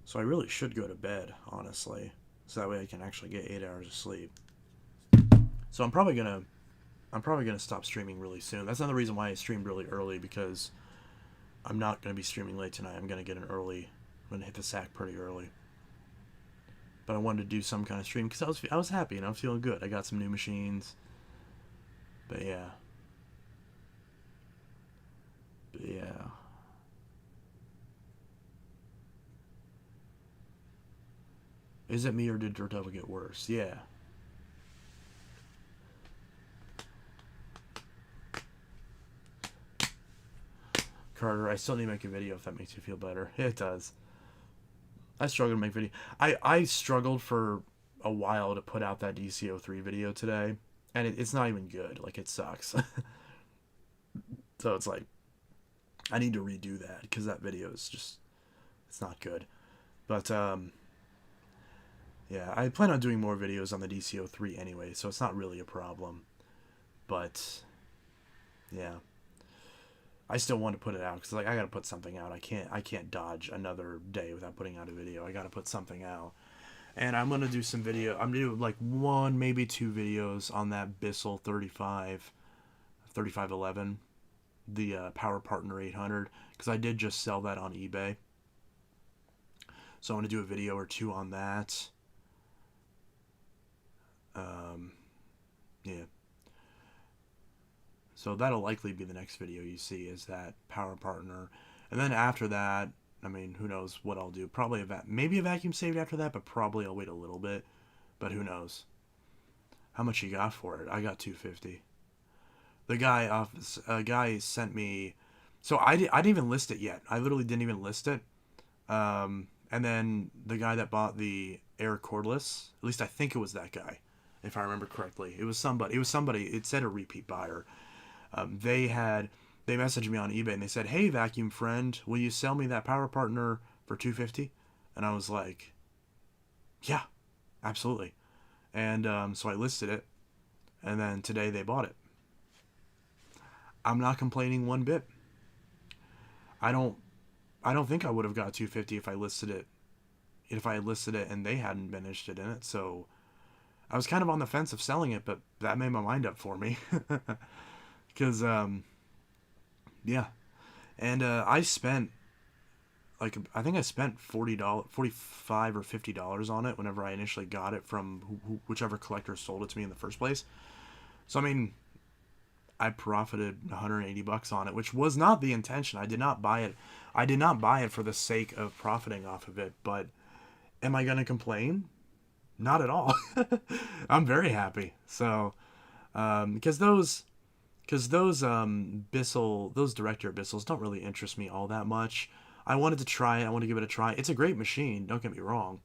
so I really should go to bed, honestly, so that way I can actually get 8 hours of sleep. So I'm probably gonna stop streaming really soon. That's another reason why I streamed really early, because I'm not gonna be streaming late tonight. I'm gonna get an early. I'm gonna hit the sack pretty early. But I wanted to do some kind of stream because I was happy and I was feeling good. I got some new machines. But yeah. But yeah. Is it me or did Dirt Devil get worse? Yeah. Carter, I still need to make a video if that makes you feel better. It does. I struggle to make video. I struggled for a while to put out that DCO3 video today, and it's not even good. Like, it sucks. So it's like, I need to redo that, because that video is just, it's not good. But yeah, I plan on doing more videos on the DCO3 anyway, so it's not really a problem. But yeah. I still want to put it out because like I gotta put something out. I can't dodge another day without putting out a video. I gotta put something out, and I'm gonna do some video. I'm gonna do like one, maybe two videos on that Bissell 3511, the Power Partner 800, because I did just sell that on eBay. So I'm gonna do a video or two on that. Yeah. So that'll likely be the next video you see, is that Power Partner. And then after that, I mean, who knows what I'll do. Probably maybe a vacuum saved after that, but probably I'll wait a little bit. But who knows. How much you got for it? I got 250. The guy sent me, so I didn't even list it yet. I literally didn't even list it. And then the guy that bought the Air cordless, at least I think it was that guy, if I remember correctly. It was somebody. It said a repeat buyer. They messaged me on eBay and they said, "Hey, vacuum friend, will you sell me that Power Partner for 250?" And I was like, "Yeah, absolutely." And so I listed it, and then today they bought it. I'm not complaining one bit. I don't think I would have got 250 if I listed it. If I had listed it and they hadn't been interested in it. So I was kind of on the fence of selling it, but that made my mind up for me. Because yeah. And I spent, like, I think I spent $40, $45 or $50 on it whenever I initially got it from whichever collector sold it to me in the first place. So I mean, I profited $180 on it, which was not the intention. I did not buy it. I did not buy it for the sake of profiting off of it. But am I gonna complain? Not at all. I'm very happy. So because those Bissell, those Director Bissells don't really interest me all that much. I wanted to try it. I want to give it a try. It's a great machine. Don't get me wrong.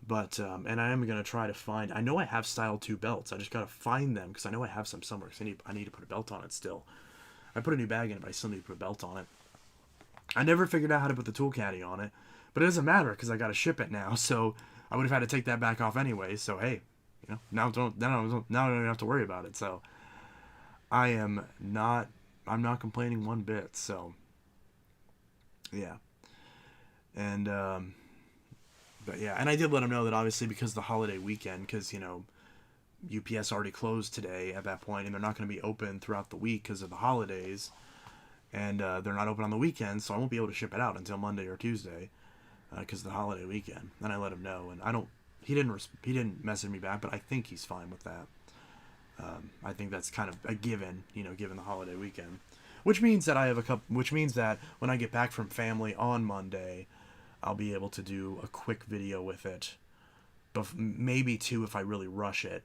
But and I am gonna try to find. I know I have Style 2 belts. I just gotta find them because I know I have some somewhere. Because I need to put a belt on it still. I put a new bag in it, but I still need to put a belt on it. I never figured out how to put the tool caddy on it, but it doesn't matter because I gotta ship it now. So I would have had to take that back off anyway. So hey, now I don't even have to worry about it. So I'm not complaining one bit. So yeah, and but yeah, and I did let them know that obviously because of the holiday weekend, because UPS already closed today at that point, and they're not going to be open throughout the week because of the holidays, and they're not open on the weekend, so I won't be able to ship it out until Monday or Tuesday because of the holiday weekend. And I let him know, and he didn't message me back, but I think he's fine with that. I think that's kind of a given, given the holiday weekend, which means that which means that when I get back from family on Monday, I'll be able to do a quick video with it, maybe two if I really rush it,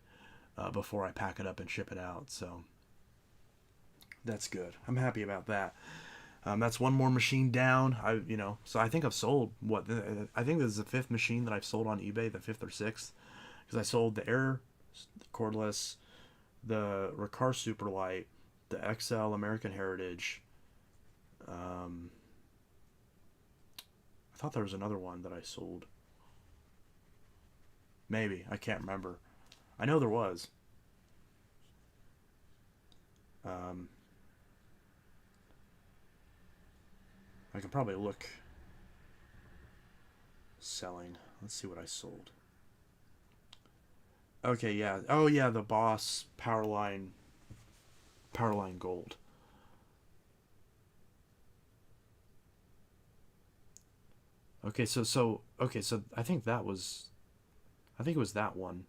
before I pack it up and ship it out. So that's good. I'm happy about that. That's one more machine down. So I think I've sold I think this is the fifth machine that I've sold on eBay, the fifth or sixth, because I sold the Air cordless, the Riccar Superlight, the XL American Heritage. I thought there was another one that I sold. Maybe. I can't remember. I know there was. I can probably look. Selling. Let's see what I sold. Okay, yeah. Oh, yeah, the Boss Powerline Gold. Okay, so I think it was that one.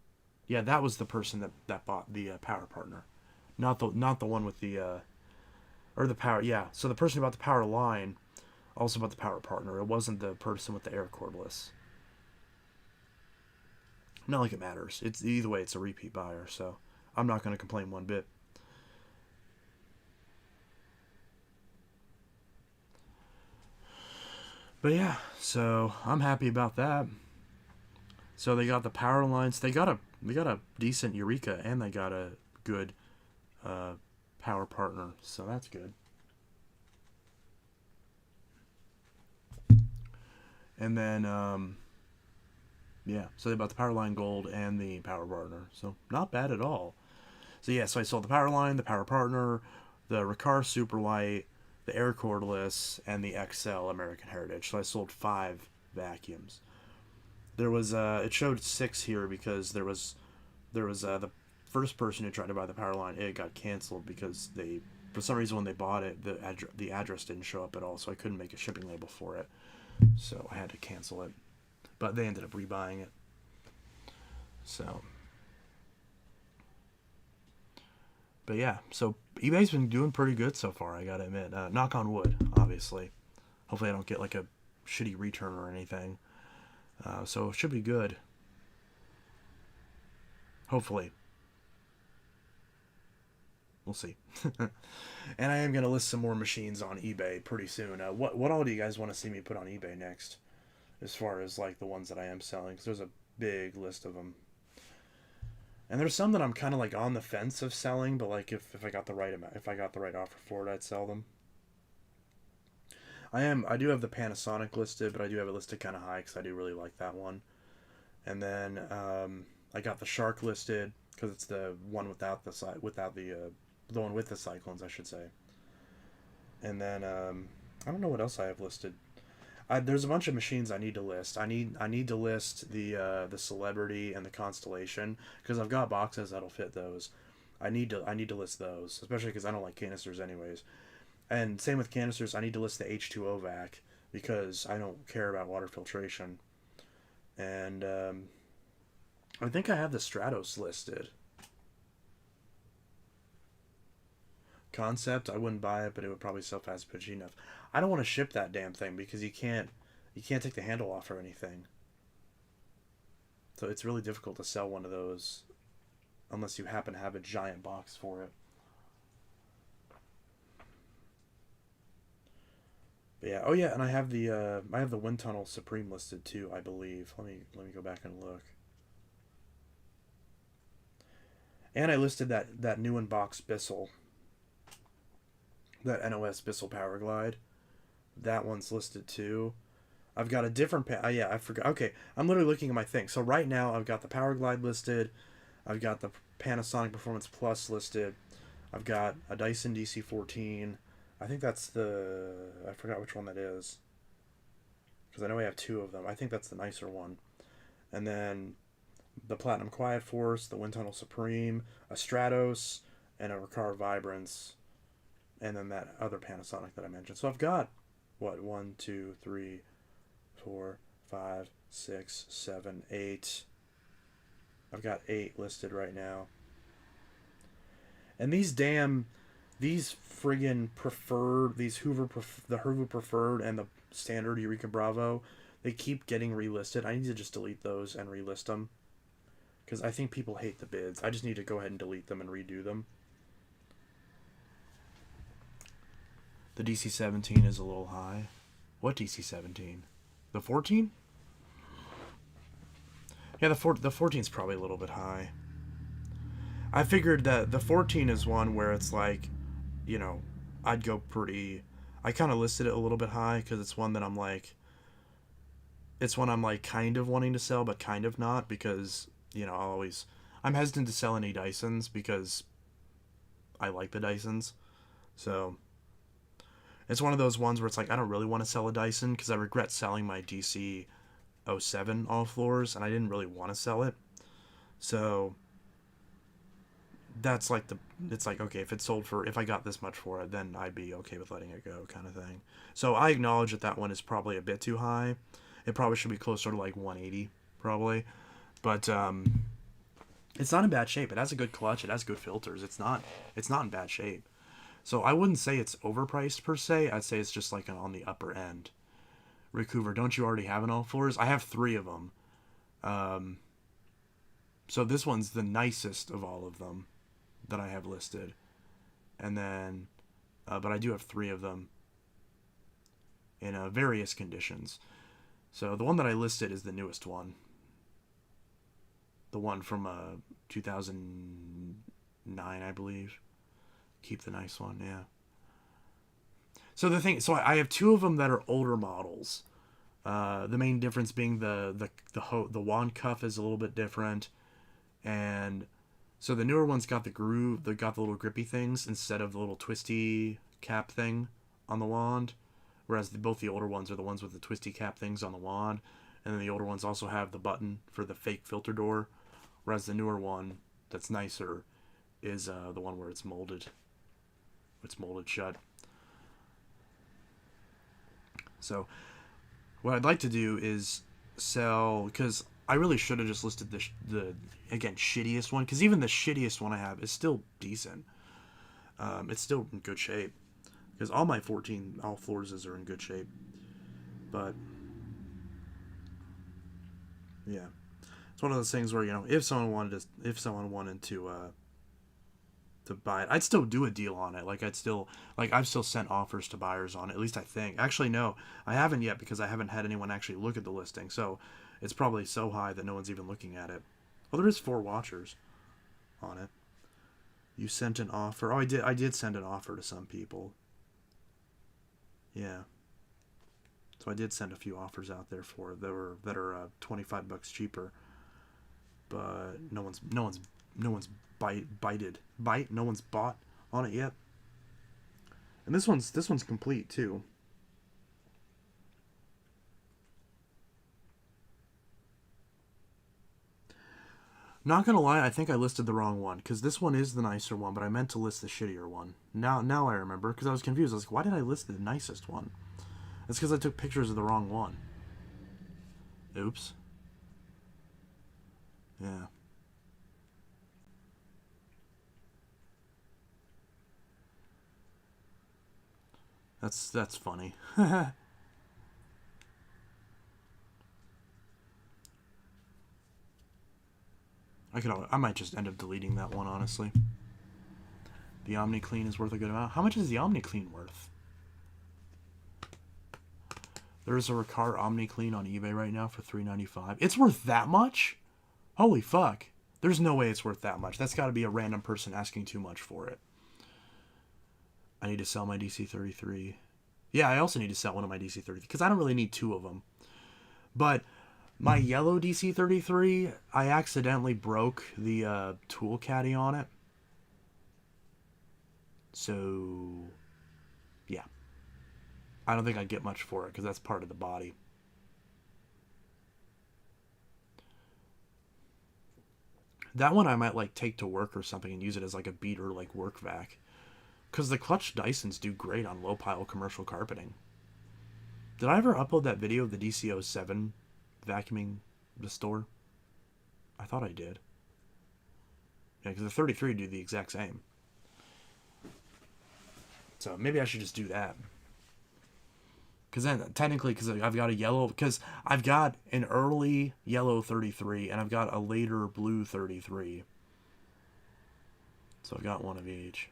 Yeah, that was the person that bought the Power Partner, not the one with the or the power. Yeah, so the person who bought the Power Line also bought the Power Partner. It wasn't the person with the Air cordless. Not like it matters. It's either way, it's a repeat buyer, so I'm not going to complain one bit. But yeah, so I'm happy about that. So they got the power lines. They got a decent Eureka, and they got a good Power Partner. So that's good. And then yeah, so they bought the Powerline Gold and the Power Partner. So not bad at all. So yeah, so I sold the Powerline, the Power Partner, the Riccar Superlight, the Air Cordless, and the XL American Heritage. So I sold 5 vacuums. There was it showed 6 here because there was the first person who tried to buy the Powerline. It got canceled because they, for some reason, when they bought it, the address didn't show up at all, so I couldn't make a shipping label for it. So I had to cancel it. But they ended up rebuying it. So, but yeah, so eBay's been doing pretty good so far, I gotta admit. Knock on wood, obviously. Hopefully I don't get like a shitty return or anything. So it should be good. Hopefully. We'll see. And I am going to list some more machines on eBay pretty soon. What all do you guys want to see me put on eBay next? As far as like the ones that I am selling. Because there's a big list of them. And there's some that I'm kind of like on the fence of selling. But like if I got the right amount, if I got the right offer for it, I'd sell them. I do have the Panasonic listed, but I do have it listed kind of high because I do really like that one. And then I got the Shark listed because it's the one without the one with the cyclones, I should say. And then I don't know what else I have listed. There's a bunch of machines I need to list. I need to list the Celebrity and the Constellation because I've got boxes that'll fit those. I need to list those, especially because I don't like canisters anyways. And same with canisters, I need to list the H2O vac because I don't care about water filtration. And I think I have the Stratos listed. Concept, I wouldn't buy it, but it would probably sell fast but enough. I don't want to ship that damn thing because you can't take the handle off or anything. So it's really difficult to sell one of those unless you happen to have a giant box for it. But yeah, oh yeah, and I have the Wind Tunnel Supreme listed too, I believe. Let me go back and look. And I listed that new in box Bissell. That NOS Bissell Power Glide. That one's listed too. I've got a different yeah, I forgot. Okay, I'm literally looking at my thing. So right now I've got the Power Glide listed. I've got the Panasonic Performance Plus listed. I've got a Dyson DC-14. I think that's I forgot which one that is. Because I know I have 2 of them. I think that's the nicer one. And then the Platinum Quiet Force, the Wind Tunnel Supreme, a Stratos, and a Riccar Vibrance. And then that other Panasonic that I mentioned. So I've got, 1, 2, 3, 4, 5, 6, 7, 8. I've got 8 listed right now. And these friggin' preferred, the Hoover Preferred and the Standard Eureka Bravo, they keep getting relisted. I need to just delete those and relist them. Because I think people hate the bids. I just need to go ahead and delete them and redo them. The DC-17 is a little high. What DC-17? The 14? Yeah, the 14 is probably a little bit high. I figured that the 14 is one where it's like, I'd go pretty... I kind of listed it a little bit high because it's one that I'm like... It's one I'm like kind of wanting to sell, but kind of not because, I'm hesitant to sell any Dysons because I like the Dysons. So... It's one of those ones where it's like, I don't really want to sell a Dyson because I regret selling my DC-07 all floors and I didn't really want to sell it. So that's like it's like, okay, if I got this much for it, then I'd be okay with letting it go kind of thing. So I acknowledge that one is probably a bit too high. It probably should be closer to like 180 probably. But it's not in bad shape. It has a good clutch. It has good filters. It's not in bad shape. So I wouldn't say it's overpriced per se. I'd say it's just like on the upper end. Rick Hoover, don't you already have an all floors? I have 3 of them. So this one's the nicest of all of them that I have listed. And then, but I do have 3 of them in various conditions. So the one that I listed is the newest one. The one from 2009, I believe. Keep the nice one, yeah. So I have 2 of them that are older models. The main difference being the wand cuff is a little bit different, and so the newer one's got the groove, got the little grippy things instead of the little twisty cap thing on the wand, whereas both the older ones are the ones with the twisty cap things on the wand, and then the older ones also have the button for the fake filter door, whereas the newer one that's nicer is the one where it's molded. It's molded shut. So what I'd like to do is sell, because I really should have just listed the again shittiest one, because even the shittiest one I have is still decent. It's still in good shape, because all my 14 all floors are in good shape. But yeah, it's one of those things where, you know, if someone wanted to buy it, I'd still do a deal on it. Like I've still sent offers to buyers on it. At least I think. Actually, no, I haven't yet, because I haven't had anyone actually look at the listing. So it's probably so high that no one's even looking at it. Well, there is 4 watchers on it. You sent an offer. Oh, I did send an offer to some people. Yeah. So I did send a few offers out there for it that are $25 cheaper. But no one's no one's bought on it yet. And this one's complete too. Not gonna lie, I think I listed the wrong one, because this one is the nicer one, but I meant to list the shittier one. Now I remember, because I was confused. I was like, why did I list the nicest one? It's because I took pictures of the wrong one. Oops. Yeah. That's funny. I might just end up deleting that one, honestly. The OmniClean is worth a good amount. How much is the OmniClean worth? There's a Ricard OmniClean on eBay right now for $3.95. It's worth that much? Holy fuck. There's no way it's worth that much. That's got to be a random person asking too much for it. I need to sell my DC-33. Yeah, I also need to sell one of my DC-33, because I don't really need 2 of them. But my yellow DC-33, I accidentally broke the tool caddy on it. So, yeah. I don't think I'd get much for it, because that's part of the body. That one I might like take to work or something and use it as like a beater, like work vac. Because the clutch Dysons do great on low pile commercial carpeting. Did I ever upload that video of the DC-07 vacuuming the store? I thought I did. Yeah, because the 33 do the exact same. So maybe I should just do that. Because then, technically, because I've got a yellow, because I've got an early yellow 33 and I've got a later blue 33. So I've got one of each.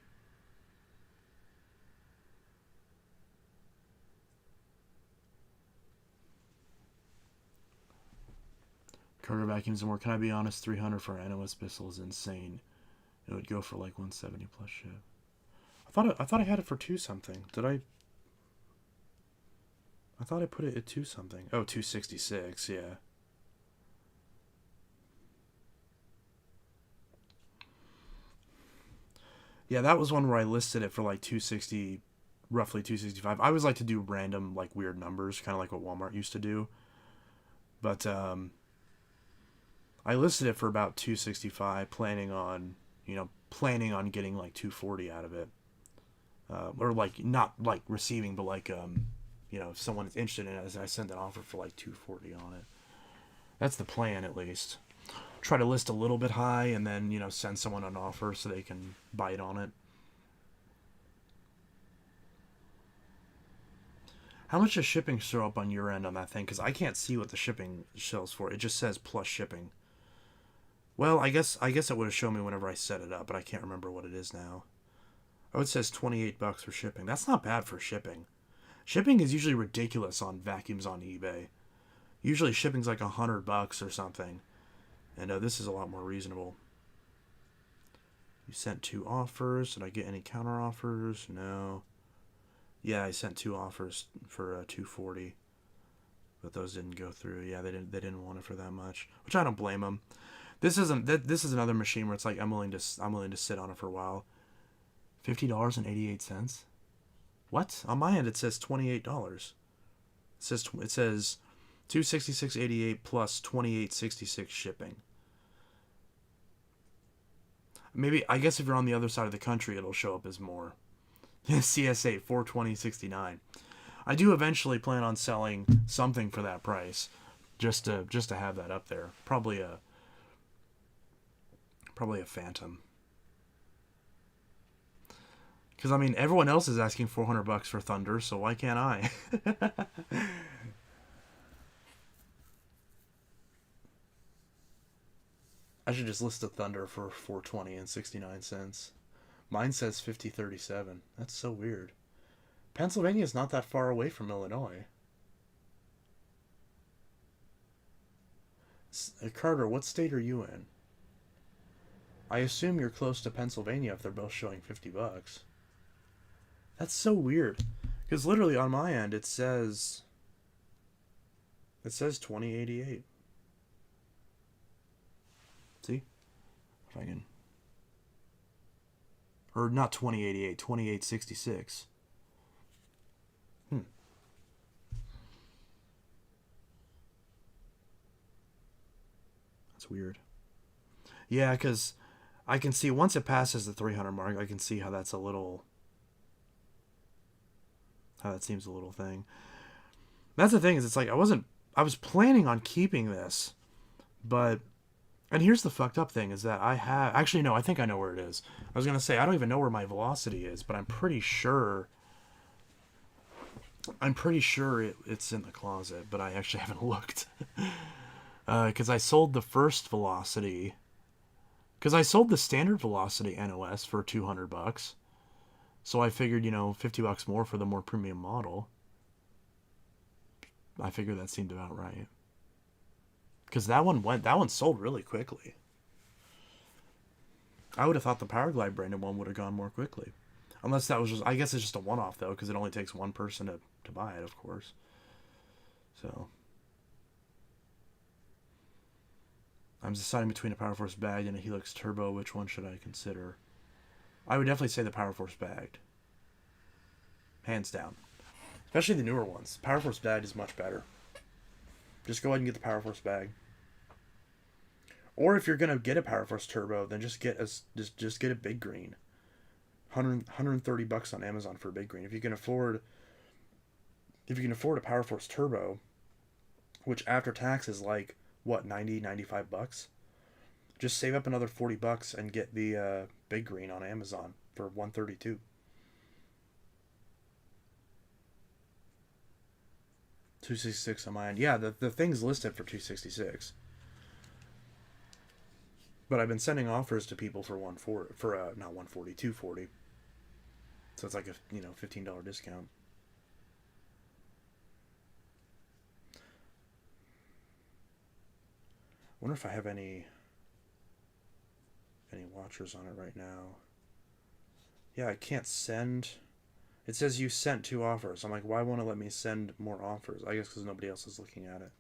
Cargo vacuums and more. Can I be honest? 300 for an NOS pistol is insane. It would go for like 170 plus ship. I thought I had it for 2 something. Did I? I thought I put it at 2 something. Oh, 266, yeah. Yeah, that was one where I listed it for like 260, roughly 265. I always like to do random, like weird numbers, kind of like what Walmart used to do. But I listed it for about 265, planning on getting like 240 out of it. Or like not like receiving, but like if someone is interested in it, I send an offer for like 240 on it. That's the plan, at least. Try to list a little bit high, and then send someone an offer so they can bite on it. How much does shipping show up on your end on that thing? Because I can't see what the shipping shows for. It just says plus shipping. Well, I guess it would have shown me whenever I set it up, but I can't remember what it is now. Oh, it says $28 for shipping. That's not bad for shipping. Shipping is usually ridiculous on vacuums on eBay. Usually shipping's like $100 or something. And this is a lot more reasonable. You sent 2 offers. Did I get any counter offers? No. Yeah, I sent 2 offers for 240, but those didn't go through. Yeah, they didn't want it for that much, which I don't blame them. This is another machine where it's like I'm willing to sit on it for a while. $50.88. What? On my end, it says $28. It says $266.88 plus $28.66 shipping. Maybe, I guess if you're on the other side of the country, it'll show up as more. CS8 $420.69. I do eventually plan on selling something for that price, just to have that up there. Probably a Phantom. Because I mean, everyone else is asking $400 for Thunder, so why can't I? I should just list a Thunder for $420.69. Mine says 5037. That's so weird. Pennsylvania is not that far away from Illinois. Carter, what state are you in? I assume you're close to Pennsylvania if they're both showing $50. That's so weird. Because literally on my end it says 2088. See? If I can. Or not 2088, 2866. That's weird. Yeah, because I can see once it passes the 300 mark, I can see how that's a little. How that seems a little thing. That's the thing, is it's like I was planning on keeping this, but. And here's the fucked up thing, is that I have... Actually, no, I think I know where it is. I was going to say, I don't even know where my velocity is, but I'm pretty sure... it's in the closet, but I actually haven't looked. Because I sold the first velocity... Because I sold the standard velocity NOS for $200. So I figured, $50 more for the more premium model. I figured that seemed about right. Because that one sold really quickly. I would have thought the Powerglide branded one would have gone more quickly. Unless that was just, I guess it's just a one-off though, because it only takes one person to buy it, of course. So. I'm deciding between a Power Force bagged and a Helix Turbo. Which one should I consider? I would definitely say the Power Force bagged. Hands down. Especially the newer ones. Power Force bagged is much better. Just go ahead and get the Power Force bag. Or if you're gonna get a Power Force Turbo, then just get a big green. $130 on Amazon for a big green. If you can afford a Power Force Turbo, which after tax is like what, $95, just save up another $40 and get the big green on Amazon for $132. $266 on my end. Yeah, the thing's listed for $266. But I've been sending offers to people for not $140, $240. So it's like a $15 discount. I wonder if I have any watchers on it right now. Yeah, I can't send. It says you sent 2 offers. I'm like, why won't it let me send more offers? I guess because nobody else is looking at it.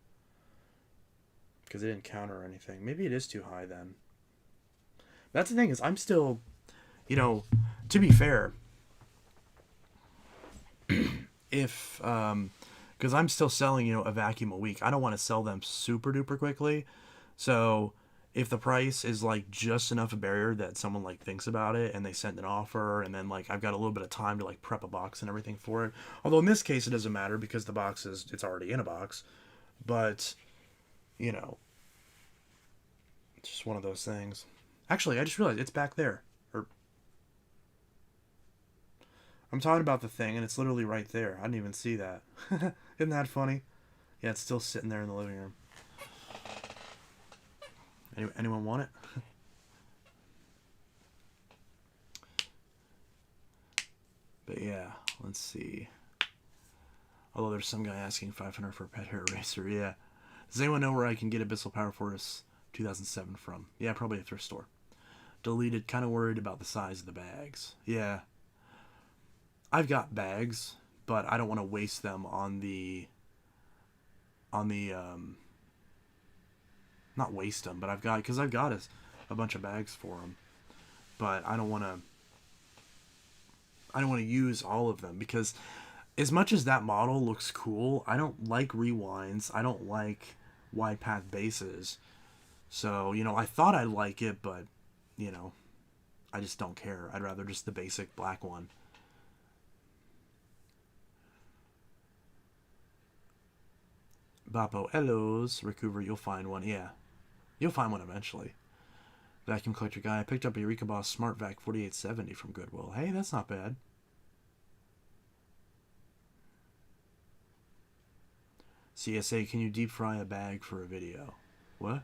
Because it didn't count or anything. Maybe it is too high then. That's the thing, is I'm still, to be fair, if, because I'm still selling, a vacuum a week. I don't want to sell them super duper quickly. So if the price is like just enough a barrier that someone like thinks about it and they send an offer, and then like I've got a little bit of time to like prep a box and everything for it. Although in this case it doesn't matter because the box it's already in a box. But, it's just one of those things. Actually, I just realized it's back there. I'm talking about the thing, and it's literally right there. I didn't even see that. Isn't that funny? Yeah, it's still sitting there in the living room. Anyone want it? But yeah, let's see. Although there's some guy asking $500 for a pet hair eraser. Yeah. Does anyone know where I can get a Bissell Power Force 2007 from? Yeah, probably a thrift store. Deleted. Kind of worried about the size of the bags. Yeah. I've got bags, but I don't want to waste them on the not waste them, but I've got a bunch of bags for them. But I don't want I don't want to use all of them because as much as that model looks cool, I don't like rewinds. I don't like wide path bases. So, I thought I'd like it, but, I just don't care. I'd rather just the basic black one. Bappo Elos, Recover, you'll find one. Yeah, you'll find one eventually. Vacuum collector guy, I picked up a Eureka Boss Smart Vac 4870 from Goodwill. Hey, that's not bad. CSA, can you deep fry a bag for a video? What?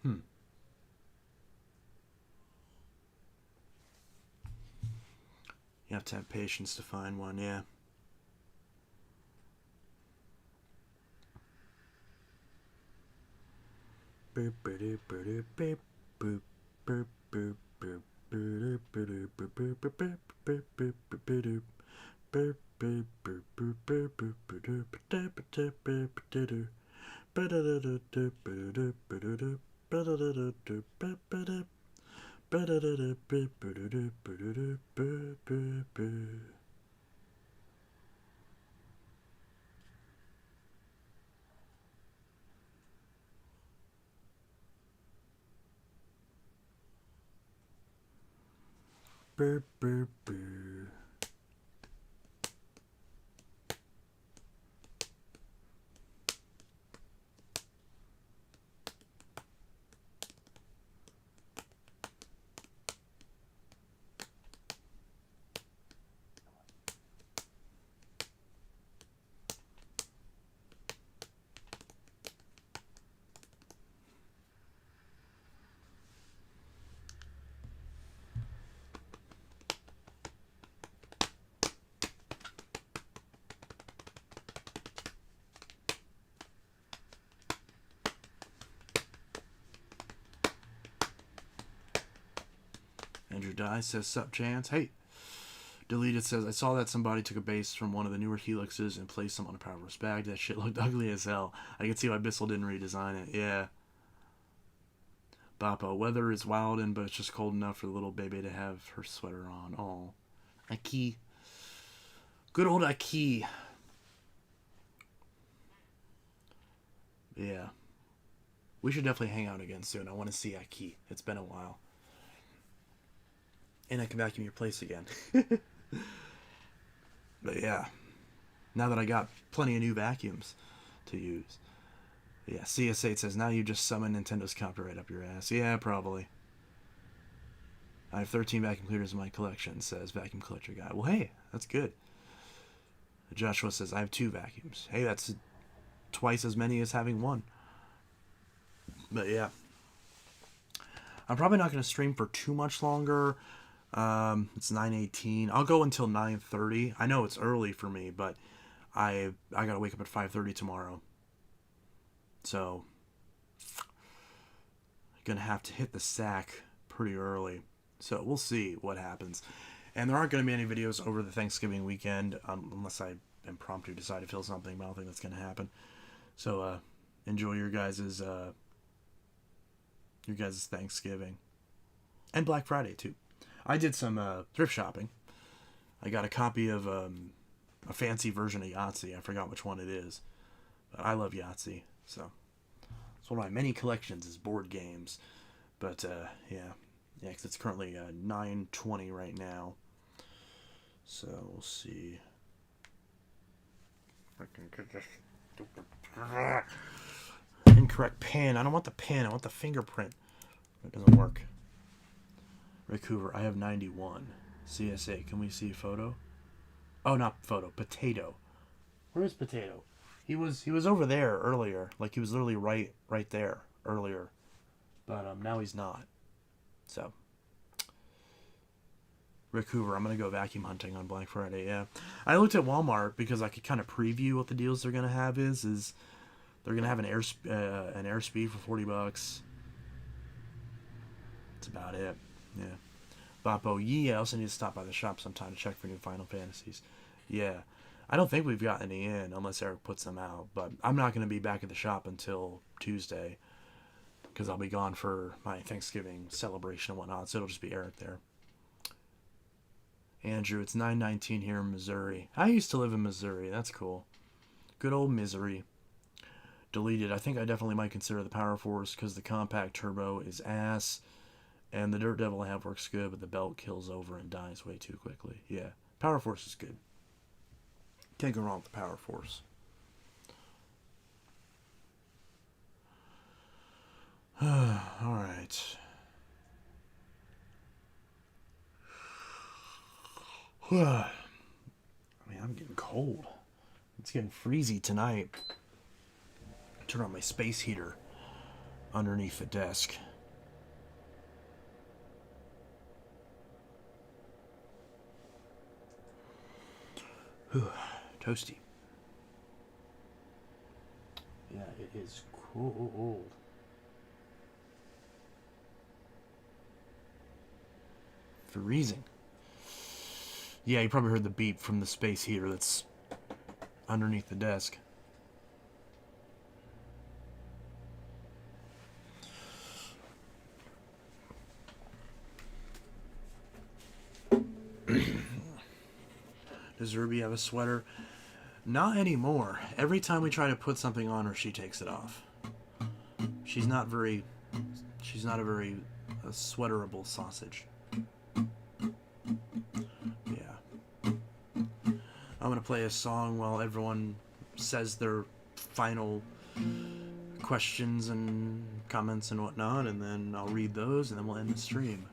Hmm. You have to have patience to find one, yeah. Boop, boop, boop, boop, boop, boop, boop, boop. Andrew Dye says, sup, Chance? Hey. Deleted says, I saw that somebody took a base from one of the newer Helixes and placed them on a powerless bag. That shit looked ugly as hell. I can see why Bissell didn't redesign it. Yeah. Bappo, weather is wild, but it's just cold enough for the little baby to have her sweater on. Oh. Aki. Good old Aki. Yeah. We should definitely hang out again soon. I want to see Aki. It's been a while. And I can vacuum your place again. But yeah. Now that I got plenty of new vacuums to use. Yeah, CS8 says, now you just summon Nintendo's copyright up your ass. Yeah, probably. I have 13 vacuum cleaners in my collection, says Vacuum Collector Guy. Well, hey, that's good. Joshua says, I have 2 vacuums. Hey, that's twice as many as having 1. But yeah. I'm probably not going to stream for too much longer. It's 9:18. I'll go until 9:30. I know it's early for me, but I gotta wake up at 5:30 tomorrow. So I'm gonna have to hit the sack pretty early. So we'll see what happens. And there aren't gonna be any videos over the Thanksgiving weekend, unless I impromptu decide to film something, but I don't think that's gonna happen. So enjoy your guys's Thanksgiving. And Black Friday too. I did some thrift shopping. I got a copy of a fancy version of Yahtzee. I forgot which one it is. But I love Yahtzee. So it's one of my many collections is board games. But yeah, because it's currently 9:20 right now. So we'll see. If I can get this stupid incorrect pen. I don't want the pen. I want the fingerprint. It doesn't work. Rick Hoover, I have 91. CSA, can we see a photo? Oh, not photo. Potato. Where is Potato? He was over there earlier. Like he was literally right there earlier. But now he's not. So Rick Hoover, I'm gonna go vacuum hunting on Black Friday. Yeah, I looked at Walmart because I could kind of preview what the deals they're gonna have is they're gonna have an airspeed for $40. That's about it. Yeah. Bappo, yeah, I also need to stop by the shop sometime to check for new Final Fantasies. Yeah. I don't think we've got any in unless Eric puts them out. But I'm not going to be back at the shop until Tuesday. because I'll be gone for my Thanksgiving celebration and whatnot, so it'll just be Eric there. Andrew, it's 9:19 here in Missouri. I used to live in Missouri. That's cool. Good old Missouri. Deleted. I think I definitely might consider the Power Force because the compact turbo is ass, and the Dirt Devil I have works good, but the belt kills over and dies way too quickly. Yeah, Power Force is good. Can't go wrong with the Power Force. Alright. I mean, I'm getting cold. It's getting freezy tonight. Turn on my space heater underneath the desk. Toasty. Yeah, it is cold. Freezing. Yeah, you probably heard the beep from the space heater that's underneath the desk. Does Ruby have a sweater? Not anymore. Every time we try to put something on her, she takes it off. She's not a very sweaterable sausage. Yeah. I'm gonna play a song while everyone says their final questions and comments and whatnot, and then I'll read those, and then we'll end the stream.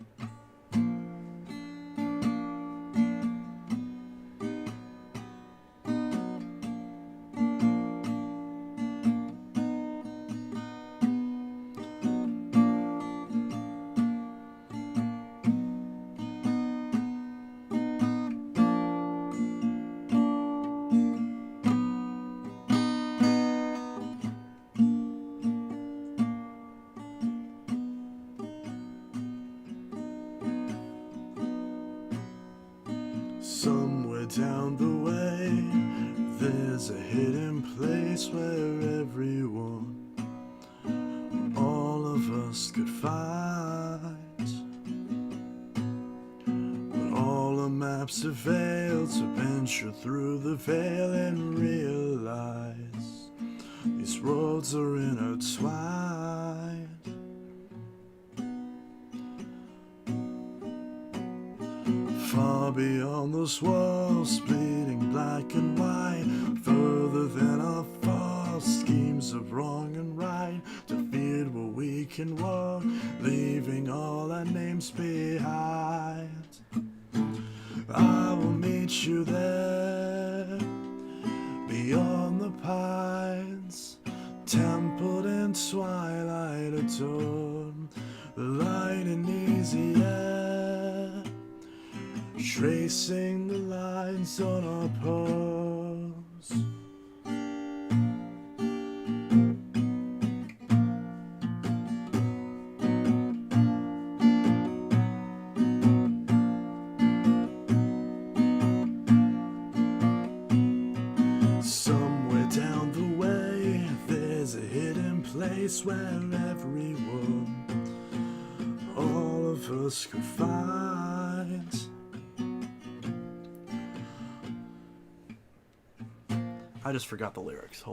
Somewhere down the way, there's a hidden place where everyone, all of us could find. But all the maps have failed to venture through the veil and realize these roads are intertwined. Far beyond those walls, bleeding black and white, further than our false schemes of wrong and right, defeated where we can walk, leaving all our names behind. I will meet you there, beyond the pines, templed in twilight adored, the light and easy air, tracing the lines on our pose. Somewhere down the way, there's a hidden place where everyone, all of us could find. I just forgot the lyrics.